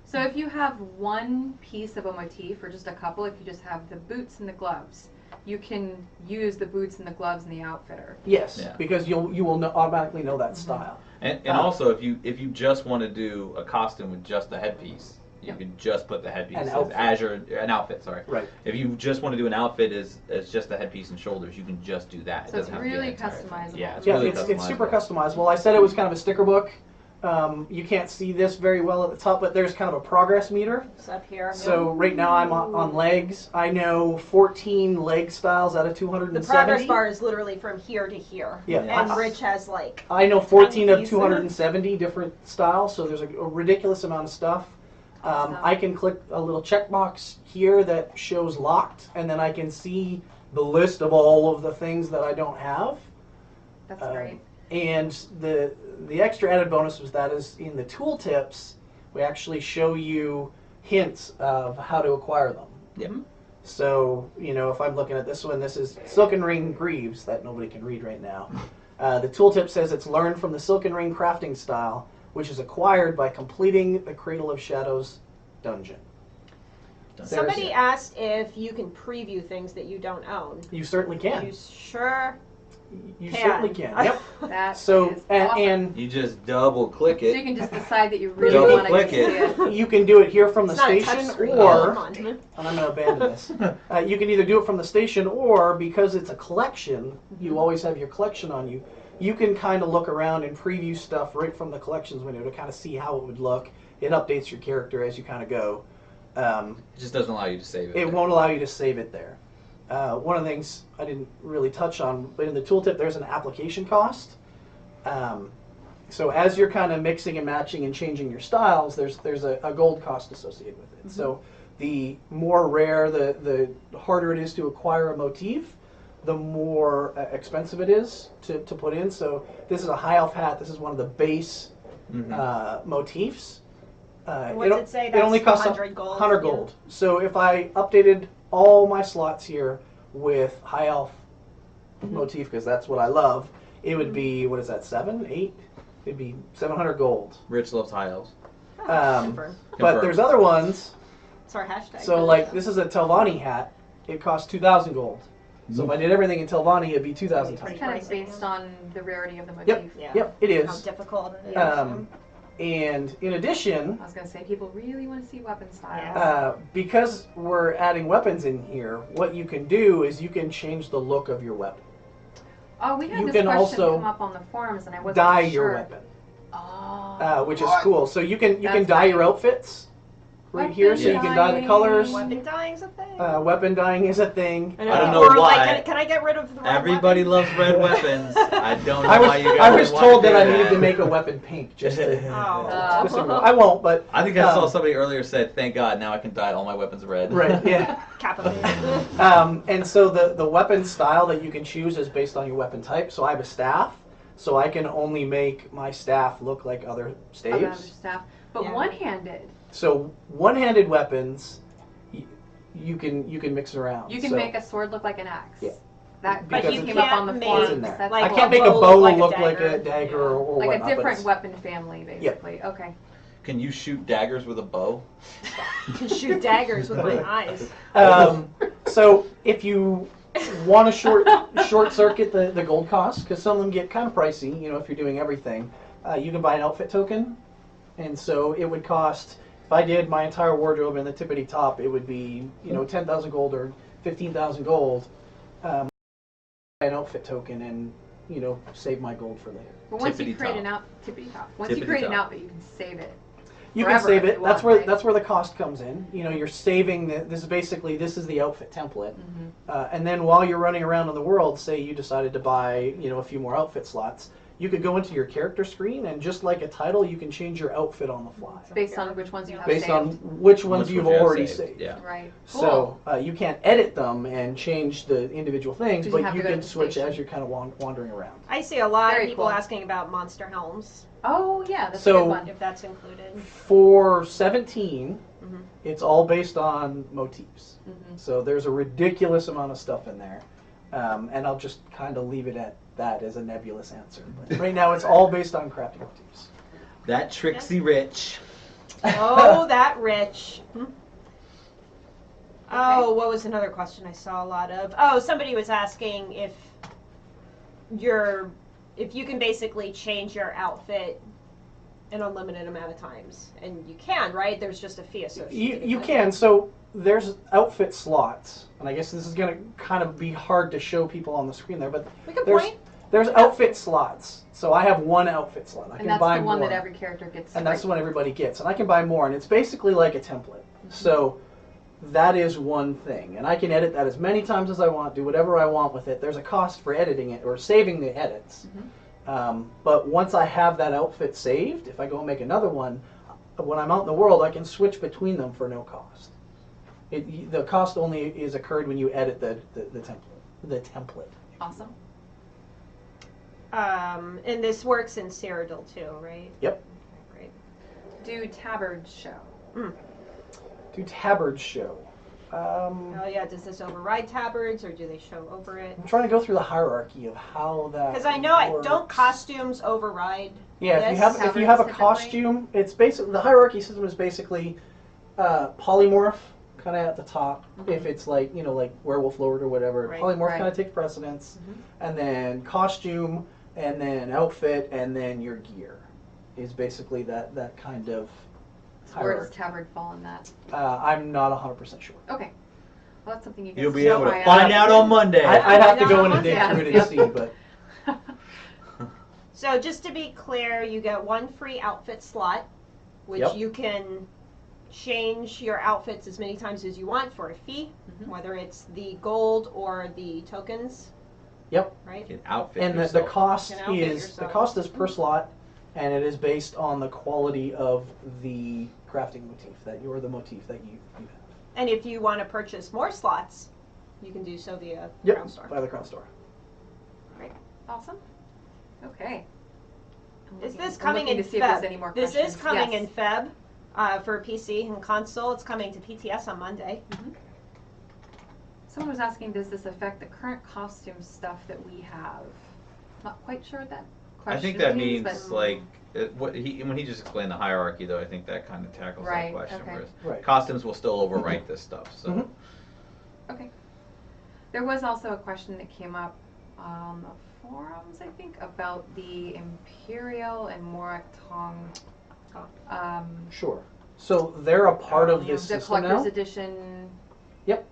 So if you have one piece of a motif, or just a couple, if you just have the boots and the gloves, you can use the boots and the gloves in the outfitter.
Yes,
Yeah.
because you will automatically know that style.
And
Uh,
also, if you just want to do a costume with just the headpiece, you
Yep.
can just put the headpiece
An
as
outfit.
an outfit. Sorry.
Right.
If you just want to do an outfit as just the headpiece and shoulders, you can just do that. It
So it's
doesn't have to be an
really
entire thing.
customizable.
Yeah, it's
Yeah,
really
it's super
customizable.
customizable. I said it was kind of a sticker book. You can't see this very well at the top, but there's kind of a progress meter.
It's up here.
So right now I'm on legs. I know 14 leg styles out of
The
270.
progress bar is literally from here to here.
Yeah.
And Rich has like.
I know 14 of
pieces.
270 different styles, so there's a ridiculous amount of stuff.
Awesome.
I can click a little checkbox here that shows locked, and then I can see the list of all of the things that I don't have.
That's
Um,
great.
And the extra added bonus was that is in the tooltips, we actually show you hints of how to acquire them.
Yep.
So, if I'm looking at this one, this is Silken Ring Greaves, that nobody can read right now. The tooltip says it's learned from the Silken Ring crafting style, which is acquired by completing the Cradle of Shadows dungeon.
Somebody asked if you can preview things that you don't own.
You certainly can.
You sure
You
can.
certainly can. Yep.
That
So,
is awesome.
and
You just double click
So you
it.
can just decide that you really
Double
want to
click
see
it.
it.
you can do it here from the
It's not a
station,
touchscreen.
or
Come on.
and I'm going to abandon this. You can either do it from the station, or because it's a collection, you always have your collection on you. You can kind of look around and preview stuff right from the collections window to kind of see how it would look. It updates your character as you kind of go.
It just doesn't allow you to save it.
It
there.
won't allow you to save it there. One of the things I didn't really touch on, but in the tooltip, there's an application cost. So as you're kind of mixing and matching and changing your styles, there's a gold cost associated with it. So the more rare, the harder it is to acquire a motif, the more expensive it is to put in. So this is a high elf hat. This is one of the base motifs.
What's it say?
It only
That's
costs
100 gold,
100
yeah.
gold. So if I updated all my slots here with high elf motif, because that's what I love, it would be, what is that, 7, 8? It'd be 700 gold.
Rich loves high elves.
Um,
Confirm.
But
Confirmed.
there's other ones.
It's our hashtag.
So like this is a Telvanni hat. It costs 2,000 gold. So if I did everything in Telvanni, it'd be 2,000
It's
times.
kind of based on the rarity of the motif.
Yep.
Yeah.
Yep, it
How
is.
difficult it is.
And in addition,
I was going to say, people really want to see weapon styles.
Yeah.
because we're adding weapons in here, what you can do is you can change the look of your weapon.
Oh, we had
you
this
can
question
also
come up on the forums, and I wasn't
Dye
sure.
your weapon,
Oh.
which is
What?
cool. So you can
That's
dye your
right.
outfits right here. So you
Weapon
can dye the
dyeing.
colors.
Weapon dying's a thing.
Weapon dyeing is a thing.
And
I don't
people
know
were
why.
Like, can I get rid of the red
Everybody
weapon?
loves red weapons. I don't know
I
why you guys
I was
want
told
to
that I
do
needed to
that.
make a weapon pink just to.
Oh.
specifically- I won't, but
I think I saw
Um,
somebody earlier said, "Thank God, now I can dye all my weapons red."
right, yeah.
Captivating.
And so the weapon style that you can choose is based on your weapon type. So I have a staff, so I can only make my staff look like other
Other
staves.
staff. But
Yeah.
one-handed,
So one-handed weapons, you can mix around.
you can
So
make a sword look like an axe.
Yeah.
That
Because
question
you
came up
can't
on the
make,
forums.
in there.
That's
like,
I
cool.
can't make a
bow
bow
look
look
like a
like a
dagger.
dagger or
Like
whatnot.
a
but
different
it's-
weapon family, basically. Okay.
Can you shoot daggers with a bow?
You can shoot daggers with my eyes.
So if you want to short circuit the gold cost, because some of them get kind of pricey, if you're doing everything, you can buy an outfit token, and so it would cost. If I did my entire wardrobe and the tippity top, it would be 10,000 gold or 15,000 gold. An outfit token and save my gold for later.
But once you
Tippity
create
top.
an out, tippity top. Once you
Tippity
create an
top.
outfit, you can save it.
You
Forever
can save
if
it.
you
That's
want,
where
right?
that's where the cost comes in. You're saving this is the outfit template, and then while you're running around in the world, say you decided to buy a few more outfit slots, you could go into your character screen and just like a title, you can change your outfit on the fly
Based on which ones you have
based
saved.
on which ones
Which
you've
ones you have
already
saved,
saved.
yeah.
Right.
So you can't edit them and change the individual things,
'Cause you
but
have
you
to go to
can
the
switch
station.
as you're kind of wandering around.
I see a lot
Very
of people
cool.
asking about monster helms,
Oh yeah, that's a
So-
good one.
if that's included.
For 17,
Mhm.
it's all based on motifs.
Mhm.
So there's a ridiculous amount of stuff in there. And I'll just kind of leave it at that as a nebulous answer. But right now, it's all based on crafting motifs.
That Trixie Rich.
Oh, that rich. Oh, what was another question I saw a lot of? Oh, somebody was asking if you can basically change your outfit an unlimited amount of times, and you can, right? There's just a fee associated.
You
with
can.
it.
So there's outfit slots. And I guess this is going to kind of be hard to show people on the screen there. But
We can
there's,
point.
there's outfit slots. So I have one outfit slot. I
And
can
that's
buy
the one
more.
that every character gets.
And that's the
right.
one everybody gets. And I can buy more. And it's basically like a template. So that is one thing. And I can edit that as many times as I want, do whatever I want with it. There's a cost for editing it or saving the edits. But once I have that outfit saved, if I go and make another one, when I'm out in the world, I can switch between them for no cost. The cost only is occurred when you edit the template.
Awesome.
And this works in Cyrodiil too, right?
Yep.
Okay,
Do tabards show?
great.
Do tabards show?
Oh yeah, does this override tabards or do they show over it?
I'm trying to go through the hierarchy of how that.
Because I know
works.
don't costumes override?
Yeah,
this?
if you have a
Tabards typically?
costume, it's basically the hierarchy system is basically polymorph kind of at the top. If it's like like Werewolf Lord or whatever,
Right.
polymorph
Right.
kind of takes precedence, and then costume, and then outfit, and then your gear is basically that kind of
Where does
hierarchy.
tabard fall in that?
I'm not 100% sure.
Okay. Well, that's something you can
You'll be
still
able to
try
find out on Monday.
I'd have to
I
go
know,
in and dig
yeah.
through it and see, but
So just to be clear, you get one free outfit slot, which
Yep.
you can change your outfits as many times as you want for a fee, whether it's the gold or the tokens.
Yep.
Right?
Can outfit
and the
yourself.
cost
You can outfit
is
yourself.
per slot, and it is based on the quality of the crafting motif the motif that you have.
And if you want to purchase more slots, you can do so via
Yep,
Crown Store.
by the Crown Store.
Awesome. Okay. I'm
Is
looking-
this
I'm
coming
looking
in
to see if there's
Feb?
any more
This
questions.
is coming
Yes.
in Feb for PC and console. It's coming to PTS on Monday.
Someone was asking, does this affect the current costume stuff that we have? Not quite sure what that
I
question
think that
means,
means
but
like when he just explained the hierarchy though. I think that kind of tackles
Right,
that question.
okay.
Whereas
Right.
costumes will still overwrite this stuff. So
Mhm.
okay. There was also a question that came up on the forums, I think, about the Imperial and Morak Tong.
Sure. So they're a part of
yeah.
this
The
system
collector's
now.
edition.
Yep.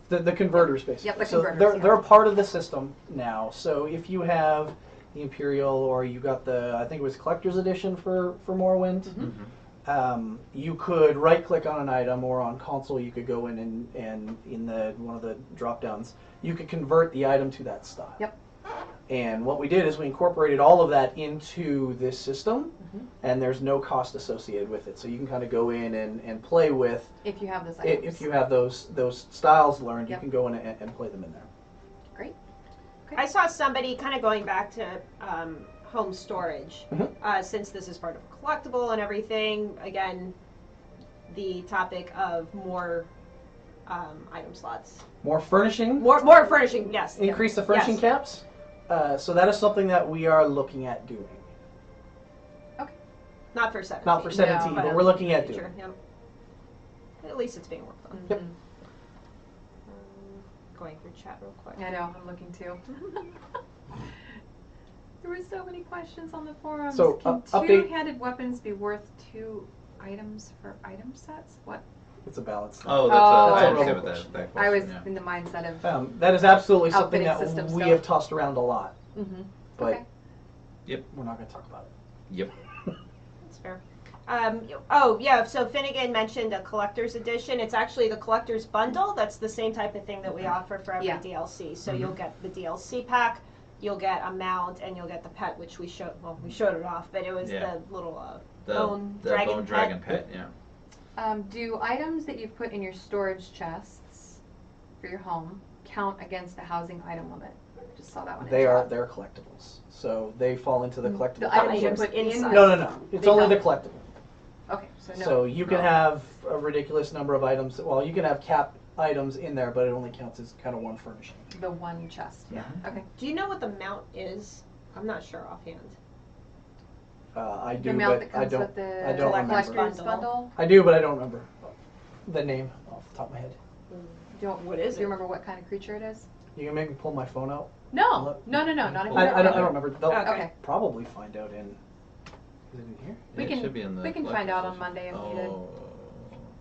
The converters basically.
Yep, the
so
converters,
they're a part of the system now. So if you have the Imperial or you got I think it was collector's edition for Morrowind. You could right click on an item, or on console you could go in and in one of the drop downs you could convert the item to that style.
Yep.
And what we did is we incorporated all of that into this system, and there's no cost associated with it. So you can kind of go in and play with
If you have this
it.
items.
If you have those styles learned,
Yep.
you can go in and play them in there.
Great.
I saw somebody kind of going back to home storage, since this is part of a collectible and everything. Again, the topic of more item slots.
More furnishing.
More furnishing, yes.
Increase the furnishing
Yes.
caps. So that is something that we are looking at doing.
Not for 17.
Not for 17, but we're looking at doing.
Future, yep. At least it's being worked on.
Yep.
Going through chat real quick.
I know, I'm looking too. There were so many questions on the forums.
So,
Can
update-
two-handed weapons be worth 2 items for item sets? What?
It's a balance.
Oh,
Oh.
I
That's a
understand
real
what that
I was
question, yeah.
in the mindset of.
That is absolutely something
Outfitting
that
system
we
stuff.
have tossed around a lot,
Mm-hmm.
but
Okay.
we're not going to talk about it.
Yep.
That's fair. Oh, yeah, so Finnegan mentioned a collector's edition. It's actually the collector's bundle. That's the same type of thing that we offer for every
Yeah.
DLC. So you'll get the DLC pack, you'll get a mount, and you'll get the pet, which we showed it off, but it was
Yeah.
the little
The
bone
the
dragon
bone
pet.
dragon pet, yeah.
Do items that you've put in your storage chests for your home count against the housing item limit? Just saw that one.
They're collectibles, so they fall into the collectible.
The items you
category.
put inside.
No. It's
They
only
don't.
the collectible.
Okay, so no.
So you can
No.
have a ridiculous number of items. Well, you can have cap items in there, but it only counts as kind of one furnishing.
The one chest. Yeah. Okay.
Do you know what the mount is? I'm not sure offhand.
I do,
The mount
but
that
I
comes
don't.
with the
I don't
collector's
remember.
bundle.
I do, but I don't remember the name off the top of my head.
What is
Do you
it?
remember what kind of creature it is?
You can make me pull my phone out.
No, not if you
I don't remember. They'll
Okay.
probably find out in. Is it in here?
We
Yeah,
can-
it should be in the
we can find out on Monday if needed.
Oh.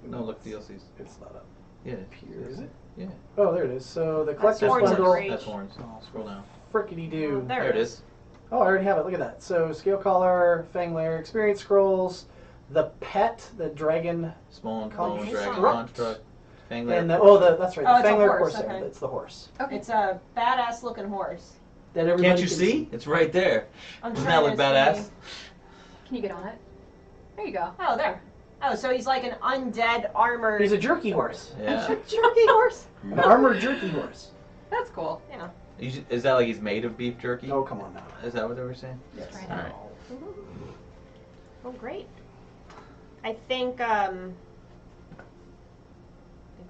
No, look, DLCs.
It's not up
Yeah.
here, is it?
Yeah.
Oh, there it is. So the
That's
collector's
horns of
bundle.
rage.
That's horns.
Oh,
Scroll down.
frickety do.
There
There it is.
Oh, I already have it. Look at that. So scale collar, fang layer, experience scrolls, the pet, the dragon,
Small and
Construct.
bone dragon construct. Fang layer.
and that's right.
Oh,
The
it's a
fang layer
horse,
corsair.
okay.
That's the horse.
Okay.
It's a badass looking horse.
That everybody
Can't you
can
see? It's right there.
I'm
Doesn't
trying
that look
to
badass?
see.
Can you get on it? There you go.
Oh, there. Oh, so he's like an undead armored.
He's a jerky horse.
Yeah.
jerky horse.
An armored jerky horse.
That's cool.
Yeah.
Is that like he's made of beef jerky?
Oh, come on now.
Is that what they were saying?
Yes.
Right
All right.
Oh, great. I think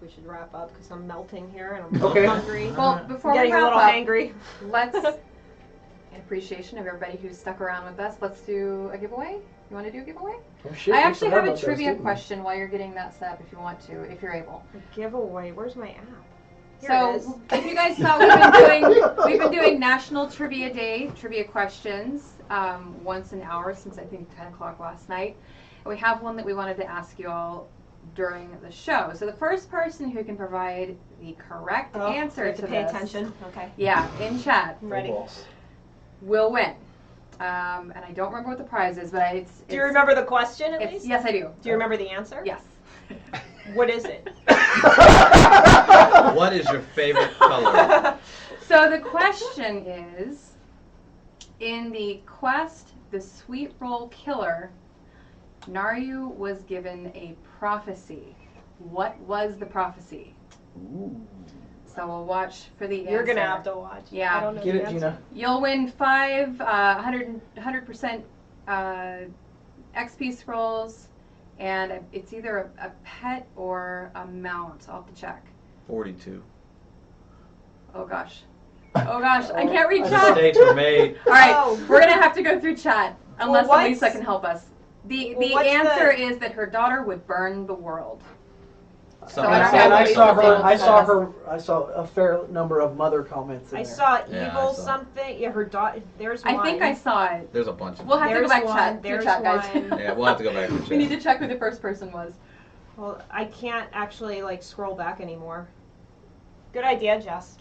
we should wrap up because I'm melting here and I'm
Okay.
hungry.
Well,
I'm
before
getting
we
a
wrap
little
up,
hangry.
let's, in appreciation of everybody who's stuck around with us, let's do a giveaway. You want to do a giveaway?
Oh, shit,
I
we
actually
forgot
have a
about those,
trivia
didn't we?
question while you're getting that set up if you want to, if you're able.
A giveaway. Where's my app? Here
So,
it is.
if you guys saw, we've been doing National Trivia Day, trivia questions, once an hour since I think 10 o'clock last night. And we have one that we wanted to ask you all during the show. So the first person who can provide the correct answer
I have
to
to pay
this,
attention. Okay.
yeah, in chat,
I'm ready.
Balls.
will win. And I don't remember what the prize is, but it's.
Do you remember the question at
It's,
least?
yes, I do.
Do you remember the answer?
Yes.
What is it?
What is your favorite color?
So the question is, in the quest, the Sweet Roll Killer, Naryu was given a prophecy. What was the prophecy?
Ooh.
So we'll watch for the answer.
You're gonna have to watch.
Yeah.
I don't know
Get
the
it,
answer.
Gina.
You'll win 100% XP scrolls, and it's either a pet or a mount. I'll have to check.
42.
Oh gosh. Oh gosh, I can't read
I
chat.
Mistakes were made.
All right,
Oh.
we're gonna have to go through chat unless
Well,
Lisa
what's-
can help us. The
well, what's
answer
the-
is that her daughter would burn the world.
Something
I don't
like
have
that.
any details.
I saw a fair number of mother comments in
I
there.
saw
Yeah,
evil
I saw.
something. Yeah, her daughter. There's one.
I think I saw it.
There's a bunch of
We'll have
There's
to go back
one,
chat, through
there's
chat, guys.
one.
Yeah, we'll have to go back to
We need
check.
to check who the first person was.
Well, I can't actually like scroll back anymore. Good idea, Jess.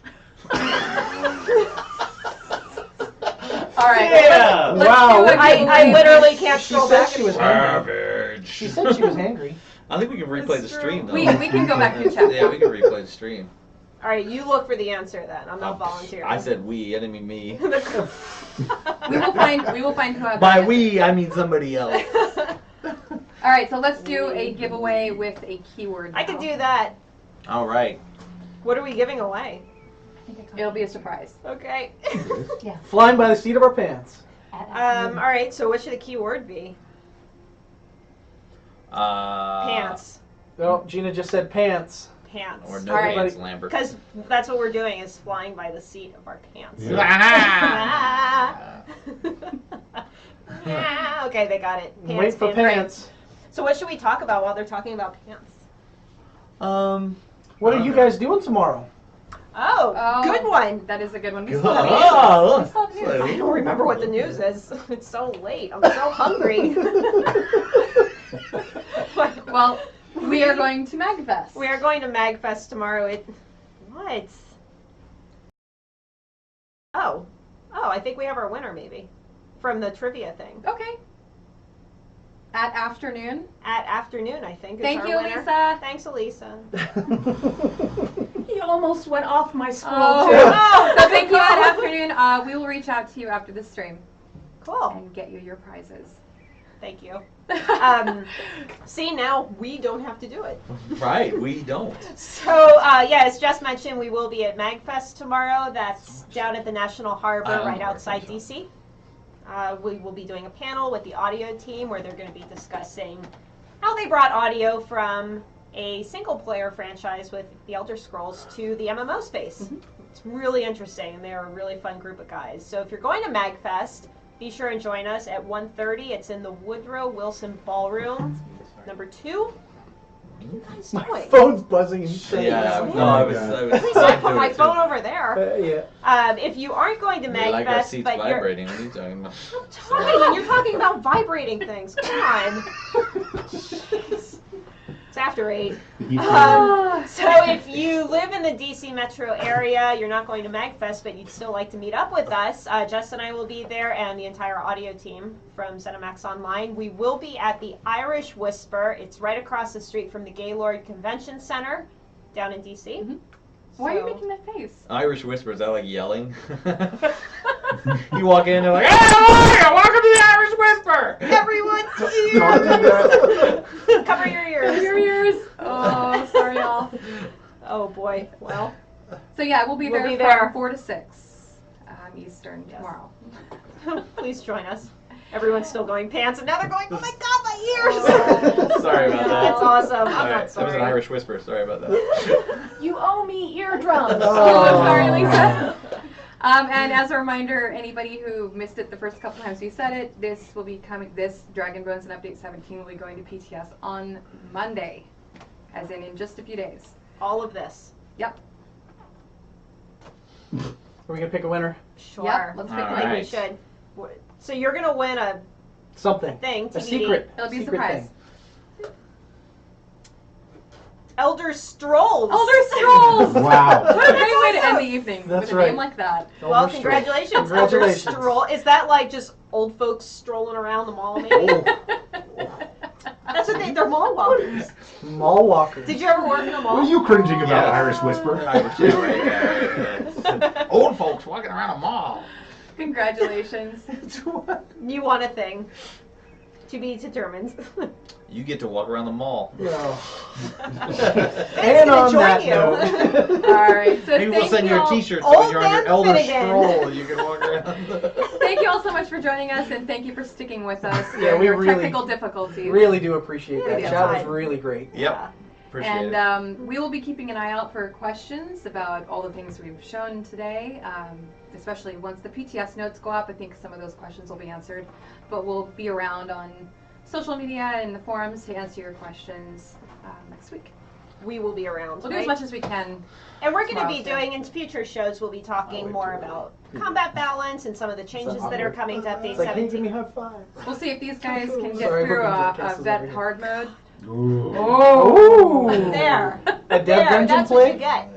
All right.
Yeah.
Let's
Wow.
do a
I
giveaway.
literally can't
She
scroll
said
back
she was
anymore.
Garbage.
She said she was hangry.
I think we can replay the
It's
stream though.
We can go back to chat.
Yeah, we can replay the stream.
All right, you look for the answer then. I'm not volunteering.
I said we, I didn't mean me.
We will find who had
By
that.
we, I mean somebody else.
All right, so let's do a giveaway with a keyword.
I can
now.
do that.
All right.
What are we giving away?
It'll be a surprise.
Okay.
Flying by the seat of our pants.
All right. So what should the keyword be?
Uh,
Pants.
No, Gina just said pants.
pants.
Or no
Alright.
pants, Lambert.
Because that's what we're doing, is flying by the seat of our pants.
Yeah.
Ah. Ah, okay, they got it. Pants
Wait for
in frame.
pants.
So what should we talk about while they're talking about pants?
What are you guys doing tomorrow?
Oh, good one.
That is a good one. We
Good.
still have
Oh,
news. We still have news.
I don't remember what the news is. It's so late. I'm so hungry.
Well, we are going to MagFest.
We are going to MagFest tomorrow. What? Oh, I think we have our winner maybe from the trivia thing.
Okay. At afternoon.
At afternoon, I think. Is
Thank
our
you,
winner.
Lisa.
Thanks, Elisa.
He almost went off my scroll
Oh.
too.
So thank you at afternoon. We will reach out to you after the stream
Cool.
and get you your prizes.
Thank you. See, now we don't have to do it.
Right, we don't.
So, yeah, as Jess mentioned, we will be at MagFest tomorrow. That's down at the National Harbor,
I don't
right
know where
outside
it comes
DC. We will be doing a panel with the audio team where they're going to be discussing how they brought audio from a single-player franchise with the Elder Scrolls to the MMO space. It's really interesting, and they're a really fun group of guys. So if you're going to MagFest, be sure and join us at 1:30. It's in the Woodrow Wilson Ballroom, number 2. What are you guys
My
doing?
phone's buzzing and shaking.
Yeah,
Yeah.
no, I was
Please don't put my phone over there.
Yeah.
If you aren't going to
We like our
MagFest,
seats
but you're
vibrating. What are you talking about?
I'm talking. You're talking about vibrating things. Come on. Jeez. It's after 8. So if you live in the DC metro area, you're not going to MagFest, but you'd still like to meet up with us, Jess and I will be there, and the entire audio team from ZeniMax Online. We will be at the Irish Whisper. It's right across the street from the Gaylord Convention Center down in DC.
Why are you
So-
making that face?
Irish Whisper, is that like yelling? You walk in, they're like, "Hey, welcome to the Irish Whisper!"
Everyone's here. Cover your ears.
Your ears. Oh, sorry, y'all.
Oh boy. Well,
So yeah, we'll be
We'll
there
be
from
there.
4 to 6 Eastern
Yes.
tomorrow.
please join us. Everyone's still going pants, and now they're going, oh my god, my ears!
Sorry about that.
That's awesome. I'm
Alright,
not
that was
sorry.
an Irish Whisper. Sorry about that.
You owe me eardrums.
Oh, sorry, Lisa. And as a reminder, anybody who missed it the first couple times we said it, this will be coming. This Dragon Bones and Update 17 will be going to PTS on Monday, as in just a few days.
All of this.
Yep.
Are we gonna pick a winner?
Sure.
Yep, let's pick
I
one.
think we
Alright.
should. So you're gonna win a
Something.
thing,
A
TBD.
secret.
It'll be a
secret
surprise.
thing.
Elder Strolls.
Elder Scrolls!
Wow.
What a great way to
awesome.
end the evening
That's
with a
right.
name like that.
Well,
Elder Scrolls.
congratulations, Elder
Congratulations.
Stroll. Is that like just old folks strolling around the mall, maybe? That's what they're mall walkers.
Mall walker.
Did you ever work in a mall?
What are you cringing about,
Yeah.
Irish Whisper?
Irish Whisper, right, yeah. Old folks walking around a mall.
Congratulations.
You won a thing. To be determined.
You get to walk around the mall.
No.
Thanks
And
gonna
on
join
that
you.
note.
All right. So
Maybe we'll
thank
send you a
all-
T-shirt
Old
so you're on
man
your Elder
Finnegan.
Scroll. You can walk around.
Thank you all so much for joining us, and thank you for sticking with us
Yeah,
during
we
our
really-
technical difficulties.
Really do appreciate that.
Yeah.
Chat was really great.
Yep. Appreciate
And
it.
we will be keeping an eye out for questions about all the things we've shown today, especially once the PTS notes go up. I think some of those questions will be answered, but we'll be around on social media and the forums to answer your questions next week.
We will be around.
We'll do as
right?
much as we can.
And we're going to be
tomorrow,
doing, in future shows, we'll be talking more about combat balance and some of the changes that are coming to Update
It's like, hey, give me
17.
high five.
We'll see if these guys can get
Sorry,
through
we're gonna
a
cast this
vet
over here.
hard mode.
Ooh.
Oh!
There.
A Dev
There,
Dungeon
that's what you
play?
get.